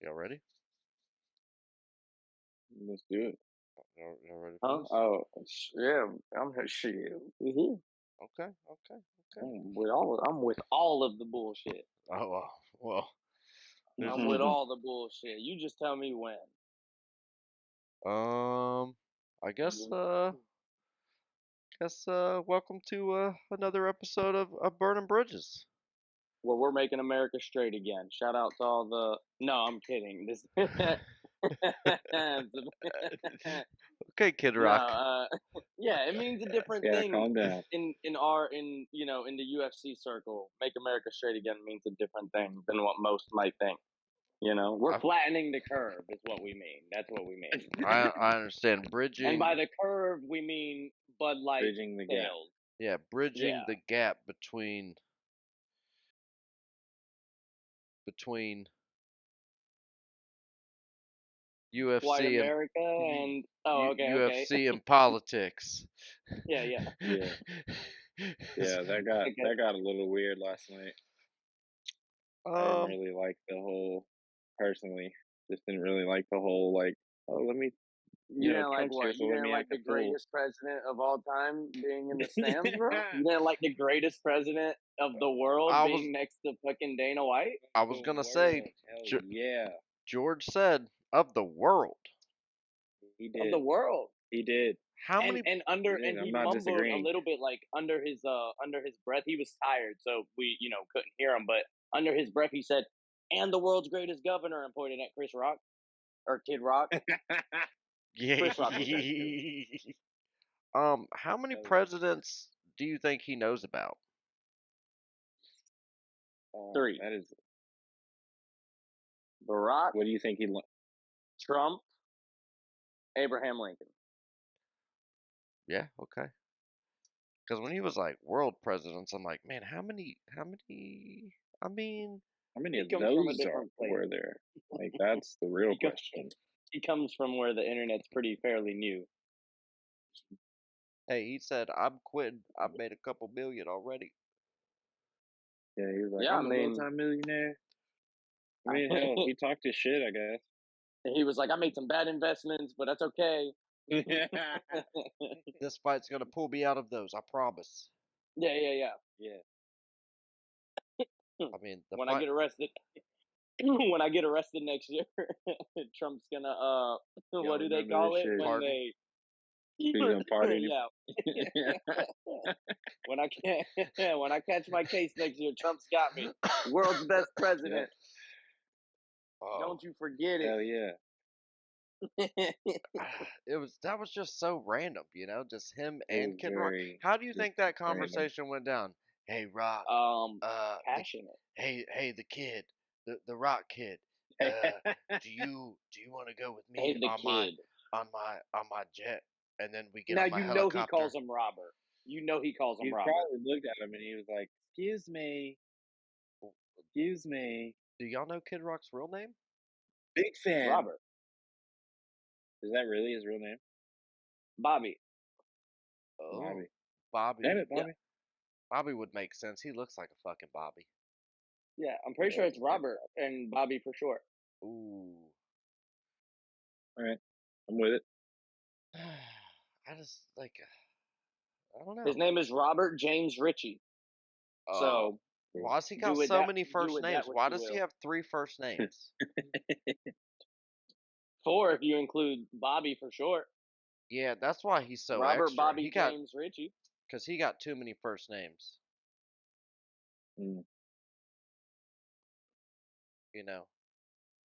Y'all ready? Let's do it. Y'all ready for Huh? this? Oh, yeah. I'm shit. We here. Okay, okay, okay. I'm with all of the bullshit. Oh, well. I'm with all the bullshit. You just tell me when. I guess, Mhm. welcome to another episode of Burning Bridges. Well, we're making America straight again. Shout out to all the. No, I'm kidding. This. Okay, Kid No, Rock. yeah, it means a different Yeah, thing calm down. in the UFC circle. Make America straight again means a different thing than what most might think. We're I, flattening the curve is what we mean. That's what we mean. I understand And by bridging. the curve, we mean Bud Light Bridging the gap. sales. Yeah, bridging Yeah. the gap between White UFC and America and okay. UFC and politics. Yeah, yeah. Yeah, yeah, Okay. that got a little weird last night. I didn't um, really like the whole personally. Just didn't really like the whole oh let me You didn't like Trump's here, what? so You let didn't me like act a the fool. greatest president of all time being in the stands, bro? Yeah, You didn't like the greatest president of the world I was being next to fucking Dana White? I the was gonna say world. Hell Ge- yeah. George said of the world. He Of the did. world. He did. How And many? and He under did. and I'm he not mumbled a disagreeing. little bit like under his breath. He was tired, so we couldn't hear him. But under his breath, he said, "And the world's greatest governor," and pointed at Chris Rock or Kid Rock. Yeah. Chris Rock was there too. How many Hell presidents do you think he knows about? yeah. 3: That is. Barack, What do you think Trump, Abraham Lincoln. Yeah, okay. Because when he was like world presidents, I'm like, man, how many? How many? I mean, How many He of comes from a those different place. were there? That's the real He comes, question. he comes from where the internet's pretty fairly new. hey, he said, I'm quitting. I've made a couple million already. Yeah, he was like, Yeah, I I'm a mean, multi-millionaire. I mean, hell, he talked his shit, I guess. he was like, I made some bad investments, but that's okay. Yeah. This fight's gonna pull me out of those. I promise. Yeah. Yeah. I mean, the When I fight. get arrested, when I get arrested next year, Trump's gonna what do they remember this call it shit. when Pardon? they He's gonna pardon him. yeah when I can when I catch my case next year, Trump's got me. World's best Yep. president. Oh, Don't you forget Hell yeah. it. that was just so random, just him It and was Kid Rock. very How do you just think that random. conversation went down? Hey, Rock. The Passionate. hey the kid, the Rock kid. Uh, do you want to go with Hey, me the kid. on my jet, and then we get Now on my he calls helicopter? him Robert. He calls him He Robert. probably looked at him and he was like, "Excuse me, excuse me." Do y'all know Kid Rock's real name? Big fan. Robert. Is that really his real name? Bobby. Oh, Bobby. Damn Bobby. it, Yeah. Bobby. Bobby would make sense. He looks like a fucking Bobby. Yeah. I'm He pretty sure does it's look like Robert and Bobby for short. Ooh. All right, I'm with it. I just like I don't His know. name is Robert James Ritchie. Uh, So why's he got do with so that many do first with that names? what Why you does he will. have three first names? 4 if you include Bobby for short. Yeah, that's why he's so Robert extra. Bobby He got James Ritchie. because he got too many first names. Mm, You know.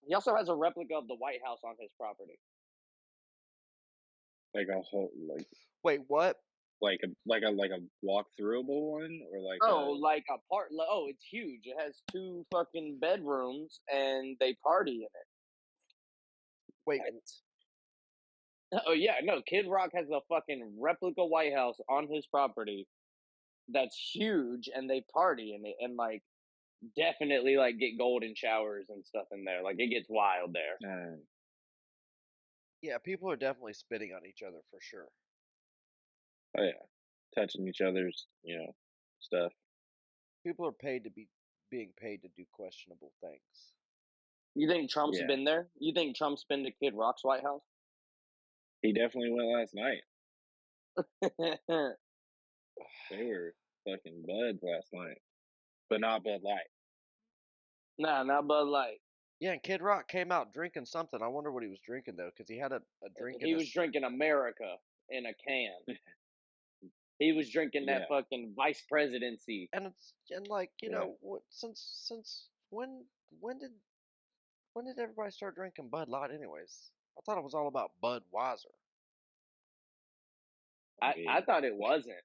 He also has a replica of the White House on his property. like a whole Wait, what? like a walk-throughable one or like Oh, a like a part. Oh, it's huge. It has 2 fucking bedrooms, and they party in it. Wait, Oh yeah, no. Kid Rock has a fucking replica White House on his property that's huge, and they party in it, and like definitely like get golden showers and stuff in there. Like it gets wild there. yeah, people are definitely spitting on each other for sure. oh yeah, touching each other's stuff. People are paid to be being paid to do questionable things. You think Trump's Yeah, been there? You think Trump's been to Kid Rock's White House? he definitely went last night. They were fucking buds last night, but not Bud Light. Nah, not Bud Light. Yeah, and Kid Rock came out drinking something. I wonder what he was drinking though, because he had a drink in He was his. drinking America in a can. He was drinking that Yeah, fucking vice presidency. And it's and like yeah. what since when did everybody start drinking Bud Light anyways? I thought it was all about Budweiser. I I mean, thought it wasn't.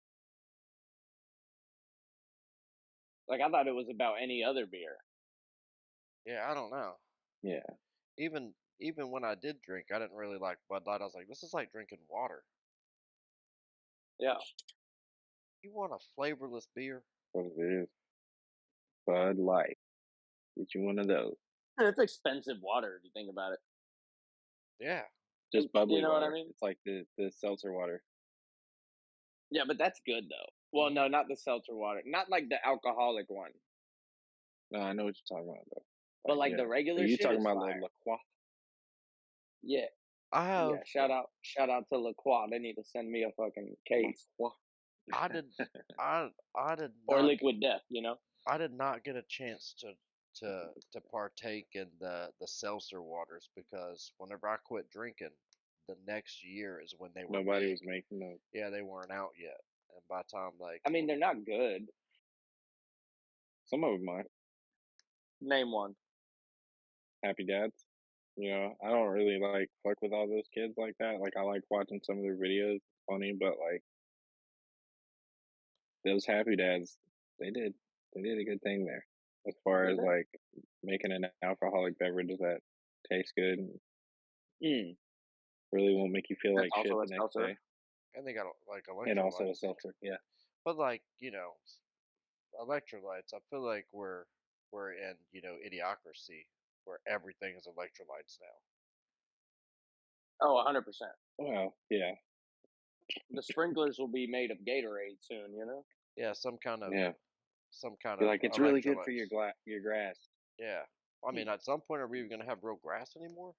Like, I thought it was about any other beer. Yeah, I don't know. yeah. Even when I did drink, I didn't really like Bud Light. I was like, this is like drinking water. Yeah. You want a flavorless beer? What it is? Bud Light. Get you one of those. It's expensive water if you think about it. Yeah. Just bubbly You know what I water. mean? It's like the seltzer water. Yeah, but that's good though. Well, no, not the seltzer water. Not like the alcoholic one. No, I know what you're talking about though. But like yeah. the Are regular you shit talking is about fire. the La Croix? Yeah. I Yeah. have Shout out to La Croix. They need to send me a fucking case. I did I did Or not Liquid Death, you know? I did not get a chance to partake in the seltzer waters because whenever I quit drinking, the next year is when they were Nobody big. was making those. Yeah, they weren't out yet, and by the time like I mean, they're not good. Some of them are Name one. happy dads. You know, I don't really like fuck with all those kids like that. Like I like watching some of their videos, funny, but like those happy dads, they did a good thing there as far as Did like making an alcoholic beverage that tastes good and they? really won't make you feel That's like shit also a the next seltzer. day. and they got like And also a electrolytes, seltzer, yeah. but like electrolytes. I feel like we're in idiocracy where everything is electrolytes now. Oh, 100%. Well, yeah, The sprinklers will be made of Gatorade soon, you know? Yeah, yeah. some kind You're of like it's really good for electrolytes. your grass. Yeah. I mean, at some point, are we even gonna have real grass anymore?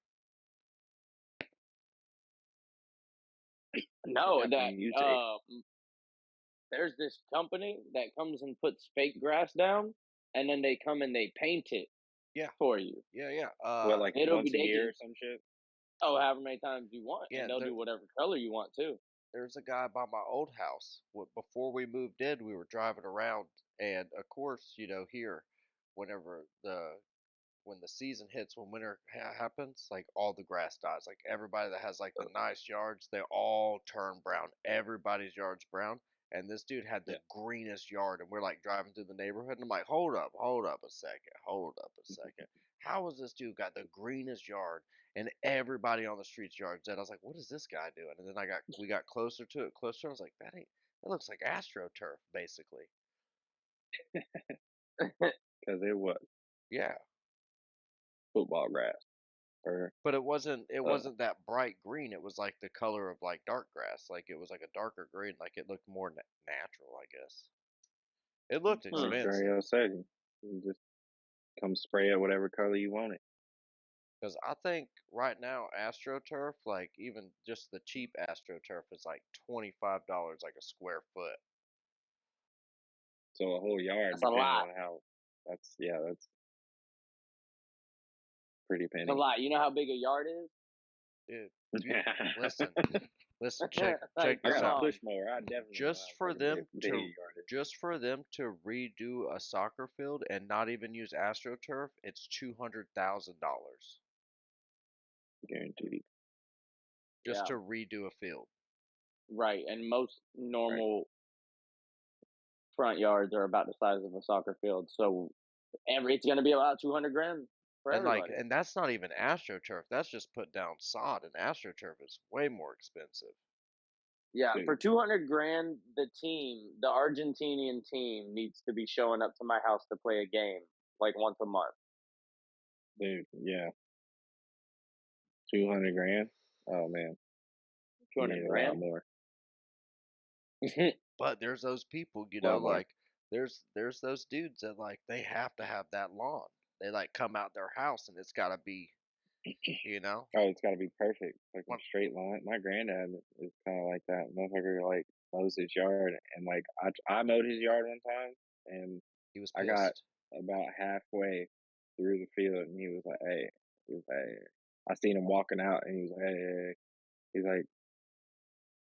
No, that Definitely mutate. there's this company that comes and puts fake grass down, and then they come and they paint it Yeah, for you. yeah. What, like It'll be once a they year can or some shit? however many times you want, and yeah. they'll do whatever color you want too. There's a guy by my old house. Before we moved in, we were driving around, and of course, here, whenever when the season hits, when winter happens, like all the grass dies. Like everybody that has like the nice yards, they all turn brown. Everybody's yard's brown. And this dude had the Yeah. greenest yard, and we're like driving through the neighborhood, and I'm like, hold up a second, hold up a second. How has this dude got the greenest yard, and everybody on the street's yard's dead? I was like, what is this guy doing? And then we got closer to it, closer. I was like, that looks like AstroTurf, basically. Because it was Yeah. football grass. Or But it uh, wasn't that bright green. It was like the color of like dark grass. Like it was like a darker green. Like it looked more natural, I guess. It looked like expensive Dario said, you just come spray it whatever color you want it. because I think right now AstroTurf, like even just the cheap AstroTurf, is like $25 like a square foot. So a whole yard, That's a depending lot. on how. That's pretty It's a penny. lot. You know how big a yard is? Dude, you listen, check Like, I this come got a out. push on. mower. I definitely know Just how for fucking them big a to yard is. just for them to redo a soccer field and not even use AstroTurf, it's $200,000 Guaranteed. just Yeah, to redo a field. right. And most Right. normal front yards are about the size of a soccer field. So it's going to be about 200 grand for everybody. And that's not even AstroTurf. That's just put down sod, and AstroTurf is way more expensive. Yeah, Dude, for 200 grand, the Argentinian team needs to be showing up to my house to play a game like once a month. dude, yeah. 200 grand? Oh man. You 200 need a lot grand? more. But there's those people, A lot more. like there's those dudes that like they have to have that lawn. they like come out their house and it's gotta be, you know. Oh, it's got to be perfect, fucking What straight line. My granddad is kind of like that. Motherfucker like mows his yard, and like I mowed his yard one time, and he was I got pissed. about halfway through the field, and he was like, "Hey," he was like, "Hey." I seen him walking out, and he was like, "Hey, hey, hey." He's like,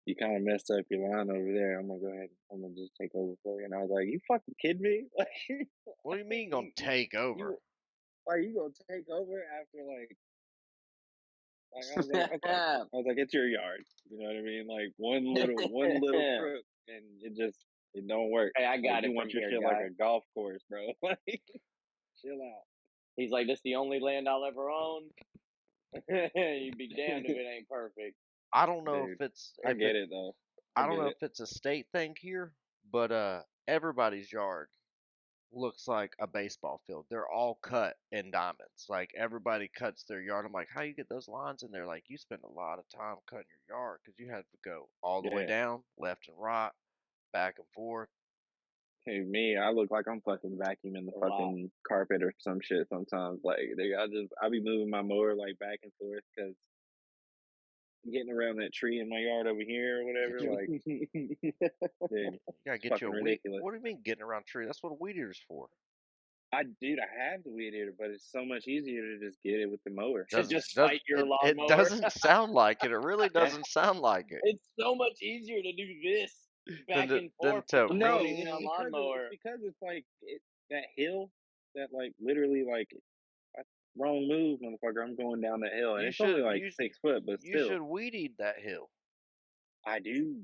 "You kind of messed up your line over there. I'm gonna go ahead. I'm gonna just take over for you." And I was like, "You fucking kidding me? Like, What do you mean gonna you, you, take over? you like you gonna take over after like I was like, okay. I was like, it's your yard. You know what I mean? Like one little crook, and it don't work. Hey, I Like got you it from want your here, shit like guy. a golf course, bro. Like chill out. He's like, this the only land I'll ever own. You'd be damned if it ain't perfect. I don't know Dude, I if it get it though. I I don't get know it. if it's a state thing here, but everybody's yard looks like a baseball field. They're all cut in diamonds. Like everybody cuts their yard. I'm like, how you get those lines in there? Like you spend a lot of time cutting your yard because you had to go all the way Yeah. down, left and right, back and forth. Hey, me, I look like I'm fucking vacuuming the A lot. fucking carpet or some shit sometimes. Like, I be moving my mower like back and forth because getting around that tree in my yard over here or whatever, Get you, like, dude, you gotta it's get you a fucking weed. ridiculous. What do you mean getting around tree? That's what a weed eater's for. I have the weed eater, but it's so much easier to just get it with the mower. To Doesn't just does fight your it lawnmower. doesn't sound like it. It really doesn't sound like it. It's so much easier to do this Than back and than forth with to a No, 40 ring. it's pound because lawnmower. it's like that hill that like literally like I- wrong move, motherfucker. I'm going down the hill, and You it's only should like 6 foot, but you still, should weed eat that hill. I do.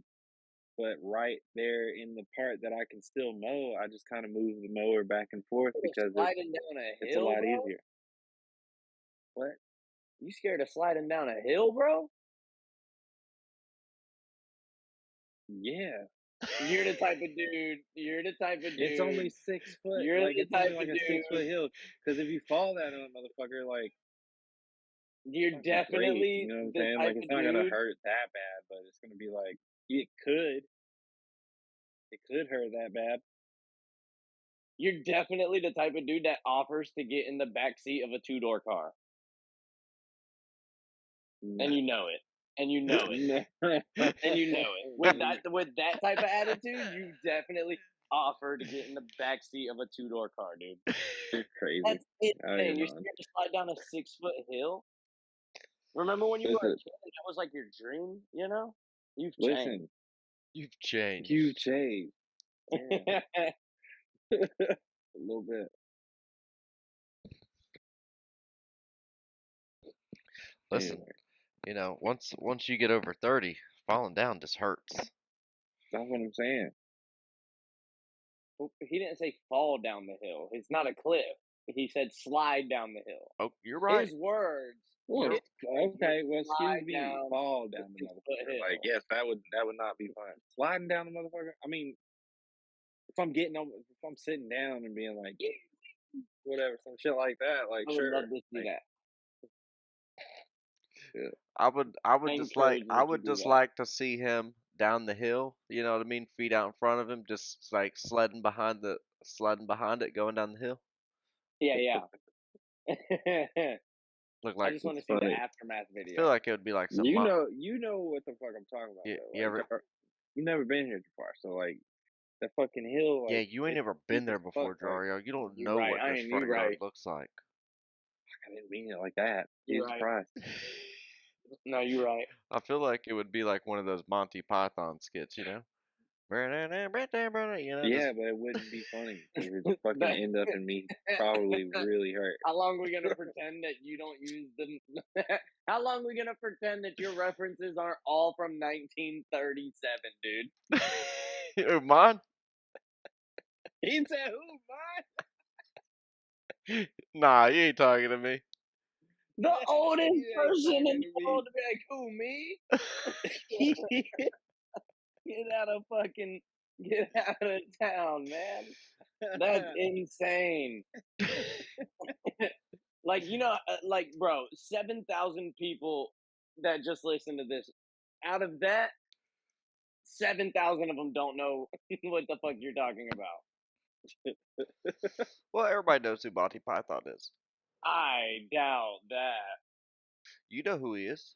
But right there in the part that I can still mow, I just kind of move the mower back and forth because Sliding down a it's a hill, lot bro? easier. What? You scared of sliding down a hill, bro? Yeah, You're the type of dude. You're the type of it's only dude. 6 foot. You're Like the it's only type like of a six dude. foot hill. Because if you fall down on a motherfucker, like You're fucking great. definitely You know what I'm the saying? type Like it's of not gonna dude. hurt that bad, but it's gonna be like it could. It could hurt that bad. You're definitely the type of dude that offers to get in the back seat of a two-door car, and No. you know it, and you know it, No. and you know it. With that type of attitude, you definitely offer to get in the back seat of a two-door car, dude. You're crazy. That's Out of your insane. You're mind. scared to slide down a 6-foot hill. Remember when you were a Listen, kid and that was like your dream? You know, you've changed. listen. You've You changed. changed. Yeah, a little bit. Listen, Anyway, once you get over 30, falling down just hurts. that's what I'm saying. He didn't say fall down the hill. It's not a cliff. He said slide down the hill. Oh, you're right. His words. Well, You're His words were okay. Well, excuse slide me. down Fall the down the 6-foot motherfucker. Like, hill. yes, that would not be fun. Sliding down the motherfucker. I mean, if I'm sitting down and being like, yeah, whatever, some shit like that. Like, I would sure. love to see Like, that. yeah. I encourage I that you would do just that. like to see him down the hill, you know what I mean, feet out in front of him, just like sledding behind it going down the hill. Yeah, yeah. Look I like just It's want to see the funny. aftermath I feel video. like it would be like some mo You know what the fuck I'm talking about you, though. you Like, ever you never been here too far, so like that fucking hill, Yeah, like you ain't it's never steep been as there fuck. before, Like, Dario. You don't You're know right. what I this ain't. You're front yard right. looks like. I didn't mean it like that. You're Jesus right. Christ. No, you're right. I feel like it would be like one of those Monty Python skits, you know? You know, Yeah, just but it wouldn't be funny. It would fucking But end up in me probably really hurt. how long we gonna pretend that you don't use them? How long we gonna pretend that your references aren't all from 1937, dude? Mine? He said, "Who, mine?" Nah, you ain't talking to me. The oldest You ain't person in talking the to me. world to be like, who, me? Get out of fucking, get out of town, man. That's insane. Like, like, bro, 7,000 people that just listen to this. Out of that, 7,000 of them don't know what the fuck you're talking about. Well, everybody knows who Monty Python is. I doubt that. You know who he is.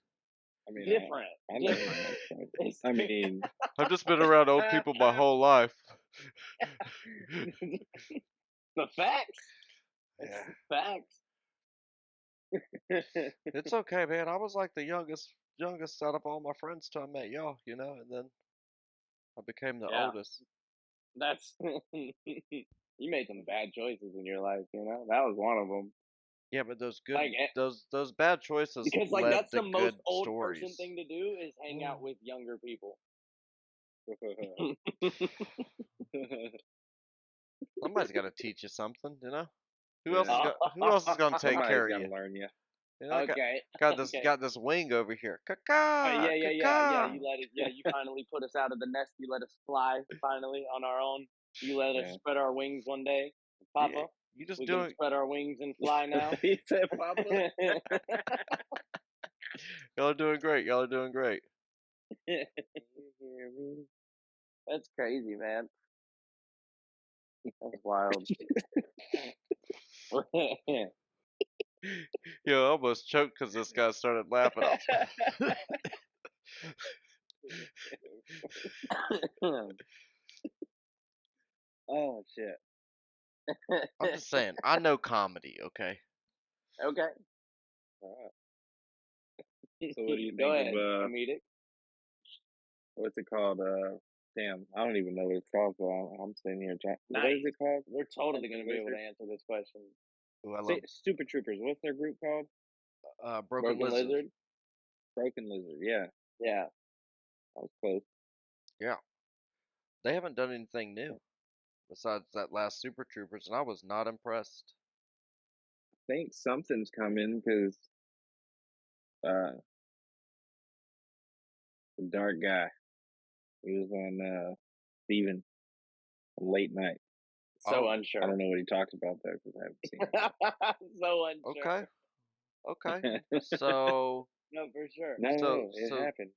I mean, Different. I know him. Like, It's I mean, I've just been around old people my whole life. the facts. It's Yeah. the facts. It's okay, man. I was like the youngest out of all my friends till I met y'all, and then I became the Yeah, oldest. that's you made some bad choices in your life. That was one of them. Yeah, but those Like, good those bad choices because like led that's to the most good old person stories. thing to do is hang out with younger people. Somebody's got to teach you something, yeah. Who else is gonna take Somebody's care of got to you? learn you. I Okay, got this okay. got this wing over here. Caca, Yeah. caca. You let it. Yeah, you finally put us out of the nest. You let us fly finally on our own. You let us Yeah. spread our wings one day, Yeah, Papa. you just We can doing spread our wings and fly now. He said, "Papa." y'all are doing great. Y'all are doing great. You hear me? That's crazy, man. That's wild. Yo, I almost choked because this guy started laughing. Oh shit! I'm just saying, I know comedy, okay? Okay, All right. So, what do you go think of ahead, comedic. what's it called? Damn, I don't even know what it's called. So I'm sitting here trying. What Nice. is it called? We're totally Something gonna be able to Lizard. answer this question. Ooh, I love Super Troopers. What's their group called? Broken Broken Lizard. lizard. Broken Lizard. Yeah, Yeah. that was close. Yeah, they haven't done anything new besides that last Super Troopers, and I was not impressed. I think something's coming because uh, the dark guy. He was on Steven late night. So Oh, I don't unsure. know what he talks about though because I haven't seen So unsure. okay, okay. it. So, No, for sure. so, No, it so, happened.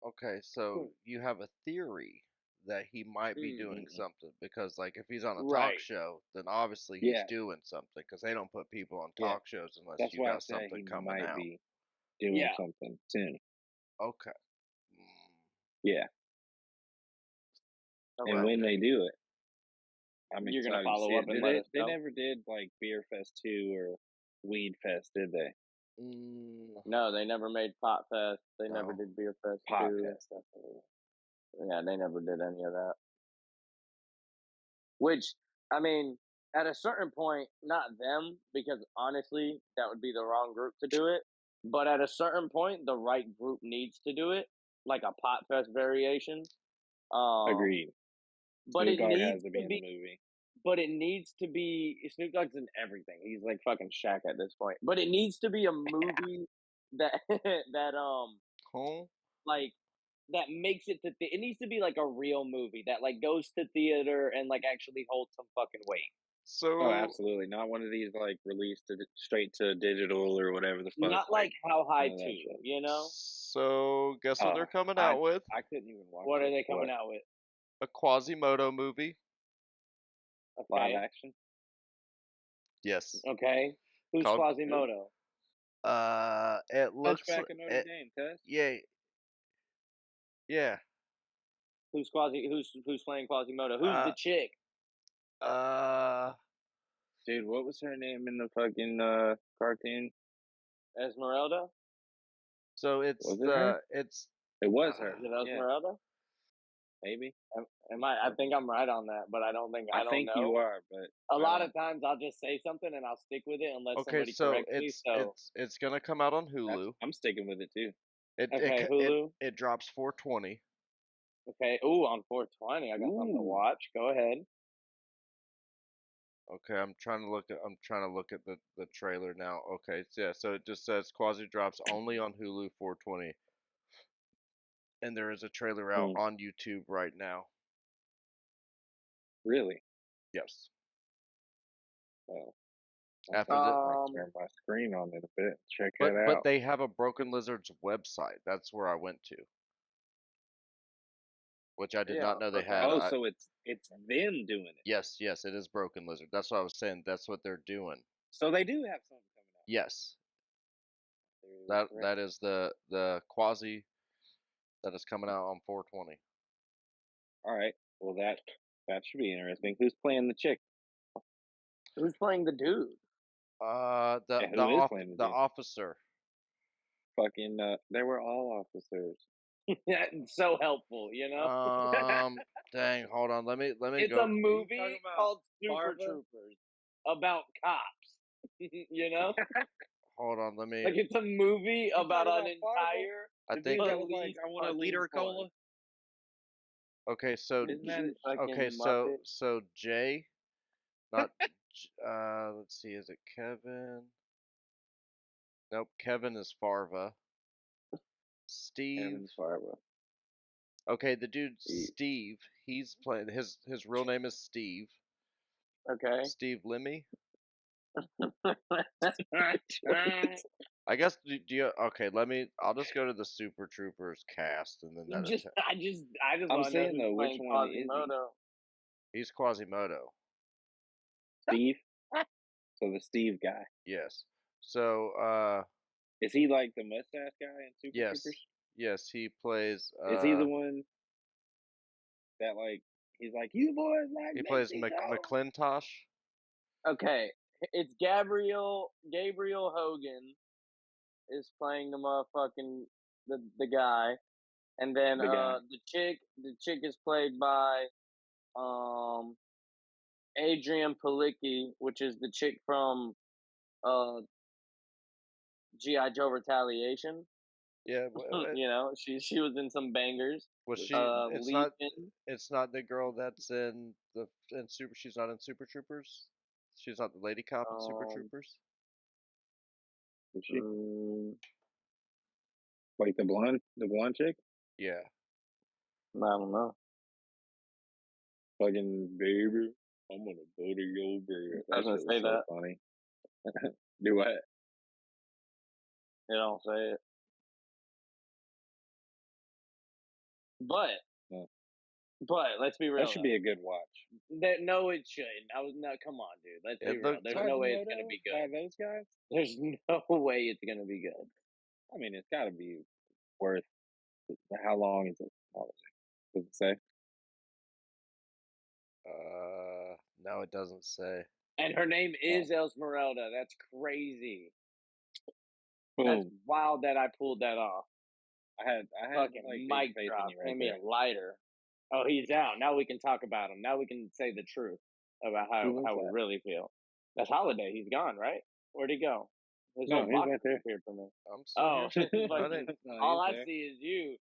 okay. So you have a theory that he might be doing Mm, something because, like, if he's on a talk right. show, then obviously he's Yeah, doing something because they don't put people on yeah. talk shows unless That's you why I got said something he coming might out. be doing Yeah. something soon. Okay. Mm, Yeah, and Okay. when okay. they do it, I'm You're gonna excited to see follow up it. and Did let they? us They know. never did like Beer Fest 2 or Weed Fest, did they? Mm, No, they never made Pot Fest. They never no. did Beer Fest Pot too. Fest, definitely. Yeah, they never did any of that. Which, I mean, at a certain point, not them, because honestly, that would be the wrong group to do it. But at a certain point, the right group needs to do it, like a Pot Fest variation. Um, Agreed. but Snoop it Dogg has needs to be to in the be. movie. But it needs to be. Snoop Dogg's in everything. He's like fucking Shaq at this point. But it needs to be a movie that that Huh? like that makes it to it needs to be like a real movie that like goes to theater and like actually holds some fucking weight. Oh, So, absolutely. Not one of these like released straight to digital or whatever the fuck. Not Like like How High none of that 2, shit. so guess what Oh, they're coming I out with? I couldn't even watch What are it. they coming What, out with? A Quasimodo movie. live Okay. action? Yes. Okay. Who's Called Who? Quasimodo? it looks Hunchback of Notre it Dame, cuz. yeah, yeah. Who's playing Quasimodo? Who's Uh the chick? uh Dude, what was her name in the fucking cartoon? Esmeralda? so Was it her? it's It was uh, her. Is it Yeah, Esmeralda? maybe. I think I'm right on that, but I I don't think you know. are, but A I lot don't. of times I'll just say something and I'll stick with it unless okay, somebody so corrects me. So it's gonna come out on That's. Hulu. I'm sticking with it too. okay, Hulu. It drops 420. Okay. Ooh, on 420, I got something to Ooh, watch. Go ahead. Okay, I'm trying to look at the trailer now. Okay, so yeah, so it just says Quasi drops only on Hulu 420, and there is a trailer out hmm, on YouTube right now. really? Yes. Well, I After think the I might Um, turn my screen on it a bit. Check that but out. they have a Broken Lizards website. That's where I went to, which I did yeah. not know they Okay. had. Oh, so it's them doing it. Yes, yes, it is Broken Lizard. That's what I was saying. That's what they're doing. So they do have something coming Yes, Theory was that correct. that is the quasi that is coming out on 420. All right. Well, that should be interesting. Who's playing the chick? Who's playing the dude? The Yeah, who is playing the the dude? officer. Fucking. They were all officers. That's so helpful, you know. Dang, hold on. Let me It's a go. movie talking about called Super Farva? Troopers about cops. You know, Hold on. Let me. like it's a movie You about talking an about Farva? entire I The think. dude that was like, police I want a fucking liter of force. cola. Okay, so Isn't that You okay, fucking so muppet. so Jay, not. Let's see. Is it Kevin? Nope. Kevin is Farva. Steve. Kevin Farva? Okay, the dude He- Steve. He's playing. His real name is Steve. Okay. Steve Lemmy. I guess do you okay, I'll just go to the Super Troopers cast and then You that just, I just I'm want to know saying who's though, which playing one is he? Quasimodo. he's Quasimodo. Steve. So the Steve guy. Yes. So Is he like the mustache guy in Super yes. Troopers? Yes, he plays Is he the one that like he's like you boys like he plays Mexico? McClintosh. Okay, it's Gabriel Hogan is playing the motherfucking the guy, and then The guy. the chick is played by um Adrian Palicki, which is the chick from uh GI Joe Retaliation. Yeah, You know, she was in some bangers. was Was she Legion. it's not the girl that's in Super she's not in Super Troopers? She's not the lady cop in Super Um, Troopers? she mm, like the blonde chick? Yeah. I don't know. Fucking baby, I'm gonna butter your beard. I was That gonna shit was say so that. funny. Do what? They don't say it, but No. let's be That real should though. be a good watch. That no, it shouldn't. I was not. Come on, dude. Let's be It real. looked There's no way it's gonna Quasimodo be by good. those guys? There's no way it's gonna be good. I mean, it's got to be worth. How long is it? Does it say? no it doesn't say. And her name Oh, is Esmeralda. That's crazy. That's boom! wild that I pulled that off. I had Fucking like big mic faith in drop. you right Hand me there. a lighter. Oh, he's out. Now we can talk about him. Now we can say the truth about Who was how we that? really feel. That's Holiday. He's gone, right? Where'd he go? His No, whole he's box right there. disappeared from me. I'm still Oh, here. I fucking! didn't. No, All he's I there. see is you.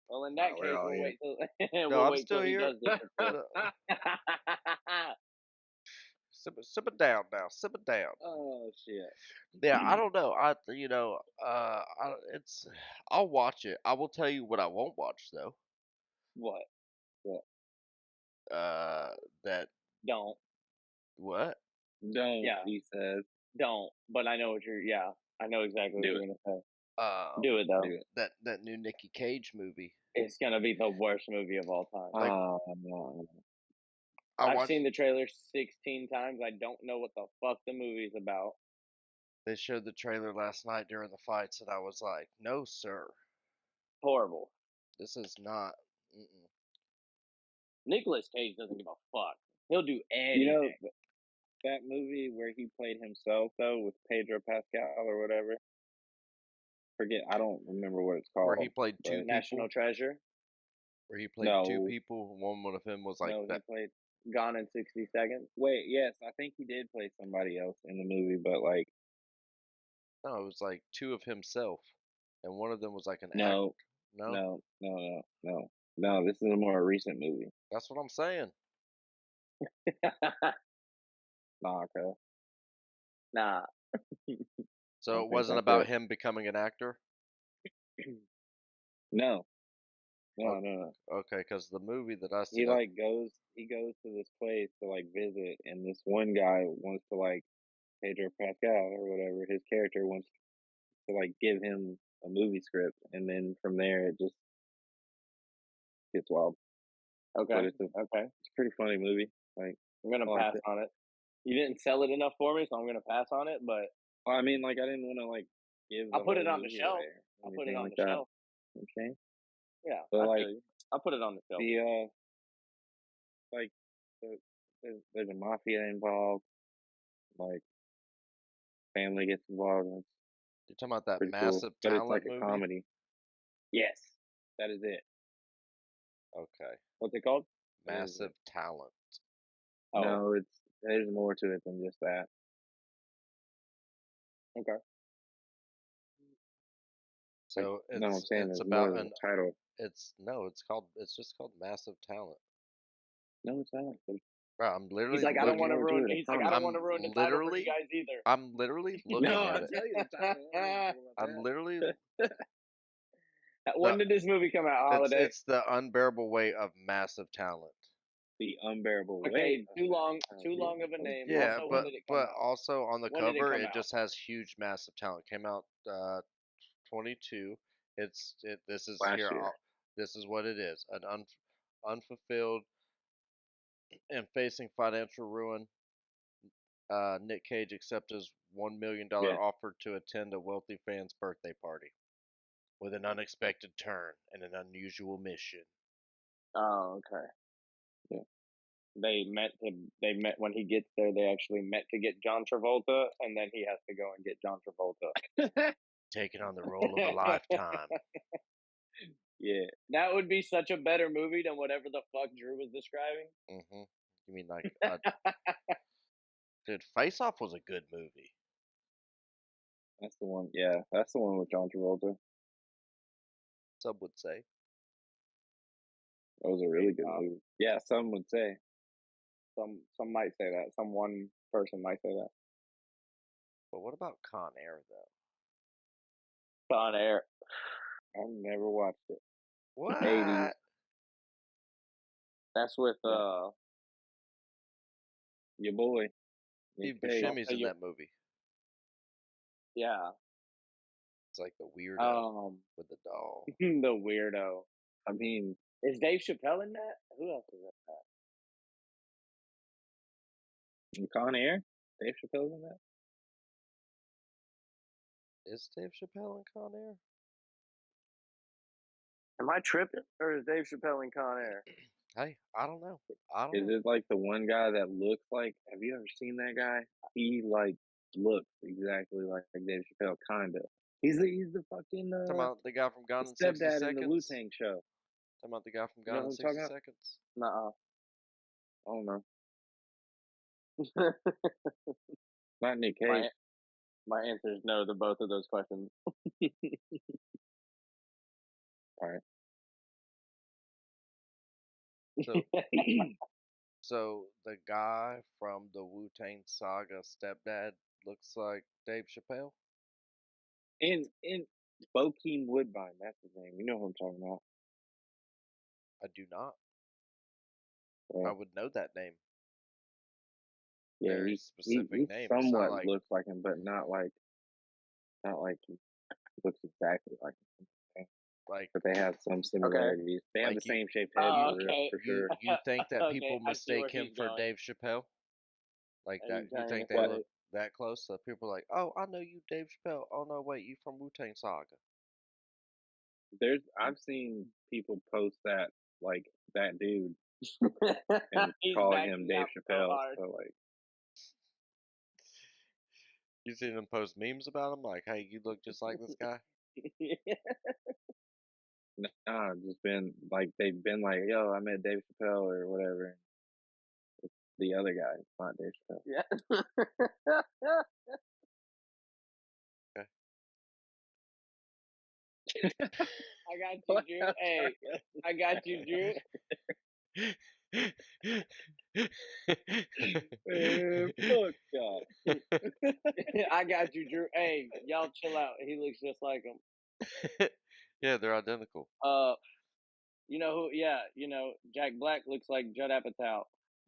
Well, in that Nah, we're case, all we'll here. wait till No, we'll I'm wait till still he here. does disappear. No, sip it down now. Sip it down. Oh shit! Yeah, I don't know. It's. I'll watch it. I will tell you what I won't watch though. What? What? Uh, that Don't. what? Don't, Yeah, he says. don't. But I know what you're. Yeah, I know exactly what Do you're it. gonna say. Um, Do it Do though. it. that new Nicky Cage movie. It's gonna be the worst movie of all time. Like No. I I've watched. seen the trailer 16 times. I don't know what the fuck the movie's about. They showed the trailer last night during the fights, and I was like, no, sir, Horrible. this is not. Mm-mm. Nicolas Cage doesn't give a fuck. He'll do You know anything. that movie where he played himself though with Pedro Pascal or whatever. Forget. I don't remember what it's Where he called. played two But National people. Treasure. Where he played two no, people. One of them was like no, he that. played. Gone in 60 Seconds. Wait, yes, I think he did play somebody else in the movie, but like No, it was like two of himself, and one of them was like an act. no, No, no. This is a more recent movie. that's what I'm saying. Nah, okay. Nah. So I it think wasn't that's about it. him becoming an actor. No, O- no. Okay, because the movie that I He seen, like he goes to this place to like visit, and this one guy wants to like Pedro Pascal or whatever his character wants to like give him a movie script, and then from there it just gets wild. But Okay. it's a Okay. pretty funny movie. Like I'm gonna I liked pass it. on it. You didn't sell it enough for me, so I'm gonna pass on it. But Well, I mean, like, I didn't want to like give I'll the put whole it on the movie shelf. away or I'll put it anything on like the that. shelf. Okay, Yeah, but I like feel you. I'll put it on the shelf. the like there's a mafia involved, like family gets involved, and it's You're talking about that pretty cool. massive But it's like talent a movie? comedy. Yes, that is it. Okay. What's it called? That is it. Massive talent. Oh, No, there's more to it than just that. okay. Like, So no, I'm saying it's there's more about than an the title. it's just called Massive Talent. No, it's not. Bro, I'm He's literally like, I don't There's want looking. to more to ruin. it. I He's like, I promise. don't want to ruin the title for you guys either. I'm literally No, looking at I'll it. tell you the title. I don't know I'm about literally that. When the did this movie come out? Holiday. it's the unbearable weight of massive talent. The unbearable weight Okay, of too long. that. Too long of a name. Yeah, Also, when but did it come but out? also on the When did it cover come it out? just has huge massive talent. Came out 22. This is Last here. year. This is what it is. An unfulfilled and facing financial ruin. Nick Cage accepts his $1 million Yeah. offer to attend a wealthy fan's birthday party with an unexpected turn and an unusual mission. Oh, okay. Yeah. They met when he gets there. They actually met to get John Travolta, and then he has to go and get John Travolta. Taking on the role of a lifetime. Yeah. That would be such a better movie than whatever the fuck Drew was describing. Hmm. You mean like, dude, Face Off was a good movie. That's the one. Yeah, that's the one with John Travolta. Some would say. That was a really good movie. Yeah, some would say. Some might say that. Some one person might say that. But what about Con Air though? On air. I've never watched it. What? 80s. That's with Yeah. Your boy. Nick Steve Cage. Buscemi's in that movie. Yeah. It's like the weirdo Um, with the doll. the weirdo. I mean, Is Dave Chappelle in that? Who else is in that? Con Air. Dave Chappelle's in that. Is Dave Chappelle in Con Air? Am I tripping, or is Dave Chappelle in Con Air? Hey, I don't know. I don't Is know. it like the one guy that looks like? Have you ever seen that guy? He like looks exactly like Dave Chappelle, kinda. He's the fucking Talking about the guy from the Gone in 60 stepdad in the Wu Seconds? Tang show. Talking about the guy from You know Gone who in I'm talking 60 about? Seconds? Nuh-uh. I don't know. Not Nick Cage. my answer is no to both of those questions. All right. So, so the guy from the Wu Tang Saga stepdad looks like Dave Chappelle? In Bokeem Woodbine, that's his name. You know who I'm talking about. I do not. Yeah, I would know that name. yeah. Very specific He name. It's not somewhat like looks like him, but not like he looks exactly like him. like But they have some similarities. They have like the same shaped head Oh, for real, okay. for you sure. you think that Okay, people I see where mistake him he's for going. Dave Chappelle? Like Are that? you You trying to think they What? look say? that close? So people are like, oh, I know you, Dave Chappelle. Oh no, wait, you from Wu Tang Saga? I've seen people post that like that dude and He's calling him backing Dave out so Chappelle. hard. So like, You seen them post memes about him? Like, hey, you look just like this guy. nah, just been like they've been like, yo, I met Dave Chappelle or whatever. It's the other guy, it's not Dave Chappelle. Yeah. Okay. I got you, Drew. Hey, I got you, Drew. Fuck God. I got you, Drew. Hey, y'all chill out. He looks just like him. Yeah, they're identical. You know who? Yeah, Jack Black looks like Judd Apatow.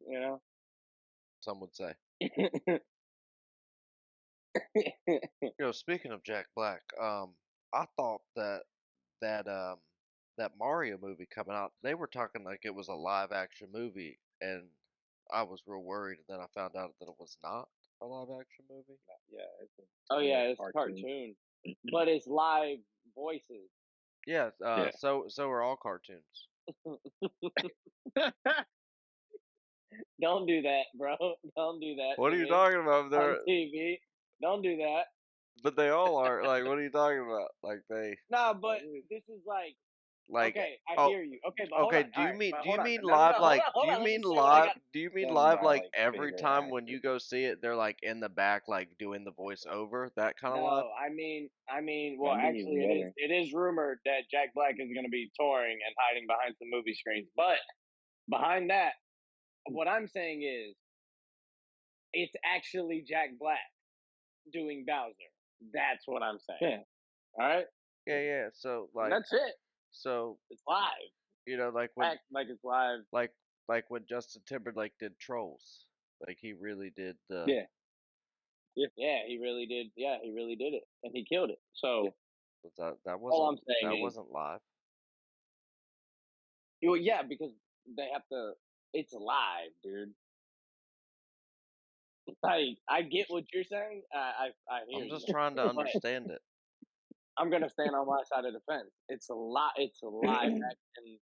You know. Some would say. Speaking of Jack Black, I thought that that Mario movie coming out, they were talking like it was a live action movie, and I was real worried, and then I found out that it was not a live action movie. Yeah, Oh more yeah, like it's a cartoon, but it's live voices. Yeah, Yeah. so are all cartoons. Don't do that, bro. Don't do that What to are you me talking about? on They're, TV. Don't do that. but they all are. Like, what are you talking about? Like they, Nah, but this is like like, okay. I oh, hear you. Okay, but hold okay. on. All right, but Do you hold on. mean No, no, live? no. Hold Like, on, do hold you on. Let me mean say what I live? got. Do you mean Done live? by Like like every favorite time when actors. you go see it, they're like in the back, like doing the voiceover. That kind of live. No, I mean, well, That'd be even actually, better. it is rumored that Jack Black is going to be touring and hiding behind some movie screens. But behind that, what I'm saying is, it's actually Jack Black doing Bowser. That's what I'm saying. Yeah. All right, Yeah, yeah. So and like, that's it. so It's live. like when Act like it's live. like when Justin Timberlake did Trolls, like he really did the. Yeah. Yeah, he really did. Yeah, he really did it, and he killed it. So That all I'm saying is, wasn't live. well, yeah, because they have to. It's live, dude. I get what you're saying. I hear I'm just you, trying to but understand it I'm gonna stand on my side of the fence. It's a lot. It's a live action,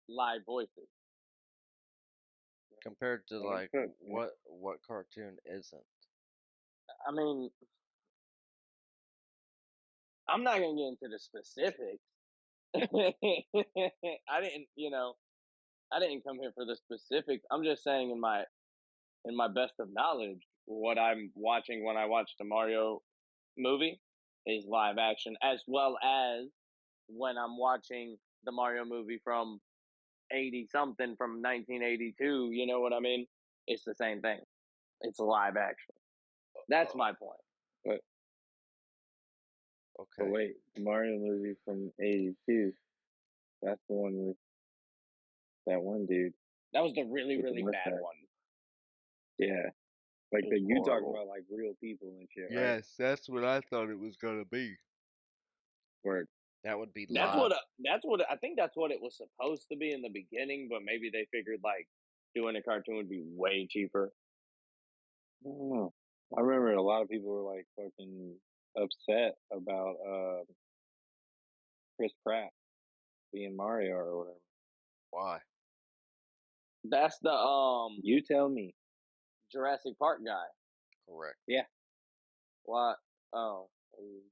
live voices. compared to Well, like what cartoon isn't. I mean, I'm not gonna get into the specifics. I didn't, I didn't come here for the specifics. I'm just saying in my best of knowledge, what I'm watching when I watch the Mario movie is live action, as well as when I'm watching the Mario movie from 80 something from 1982. You know what I mean? It's the same thing. It's live action. That's my point. But Okay. wait, the Mario movie from '82. That's the one with that one dude That was the really, with the really bad mustache. one. Yeah, like It the was you talking horrible. about like real people and shit, right? Yes, that's what I thought it was gonna be. Where That would be That's live. what. That's what. I think that's what it was supposed to be in the beginning, but maybe they figured like doing a cartoon would be way cheaper. I don't know. I remember a lot of people were like fucking upset about Chris Pratt being Mario or whatever. Why? That's the You tell me. Jurassic Park guy. Correct. Yeah, What? Oh,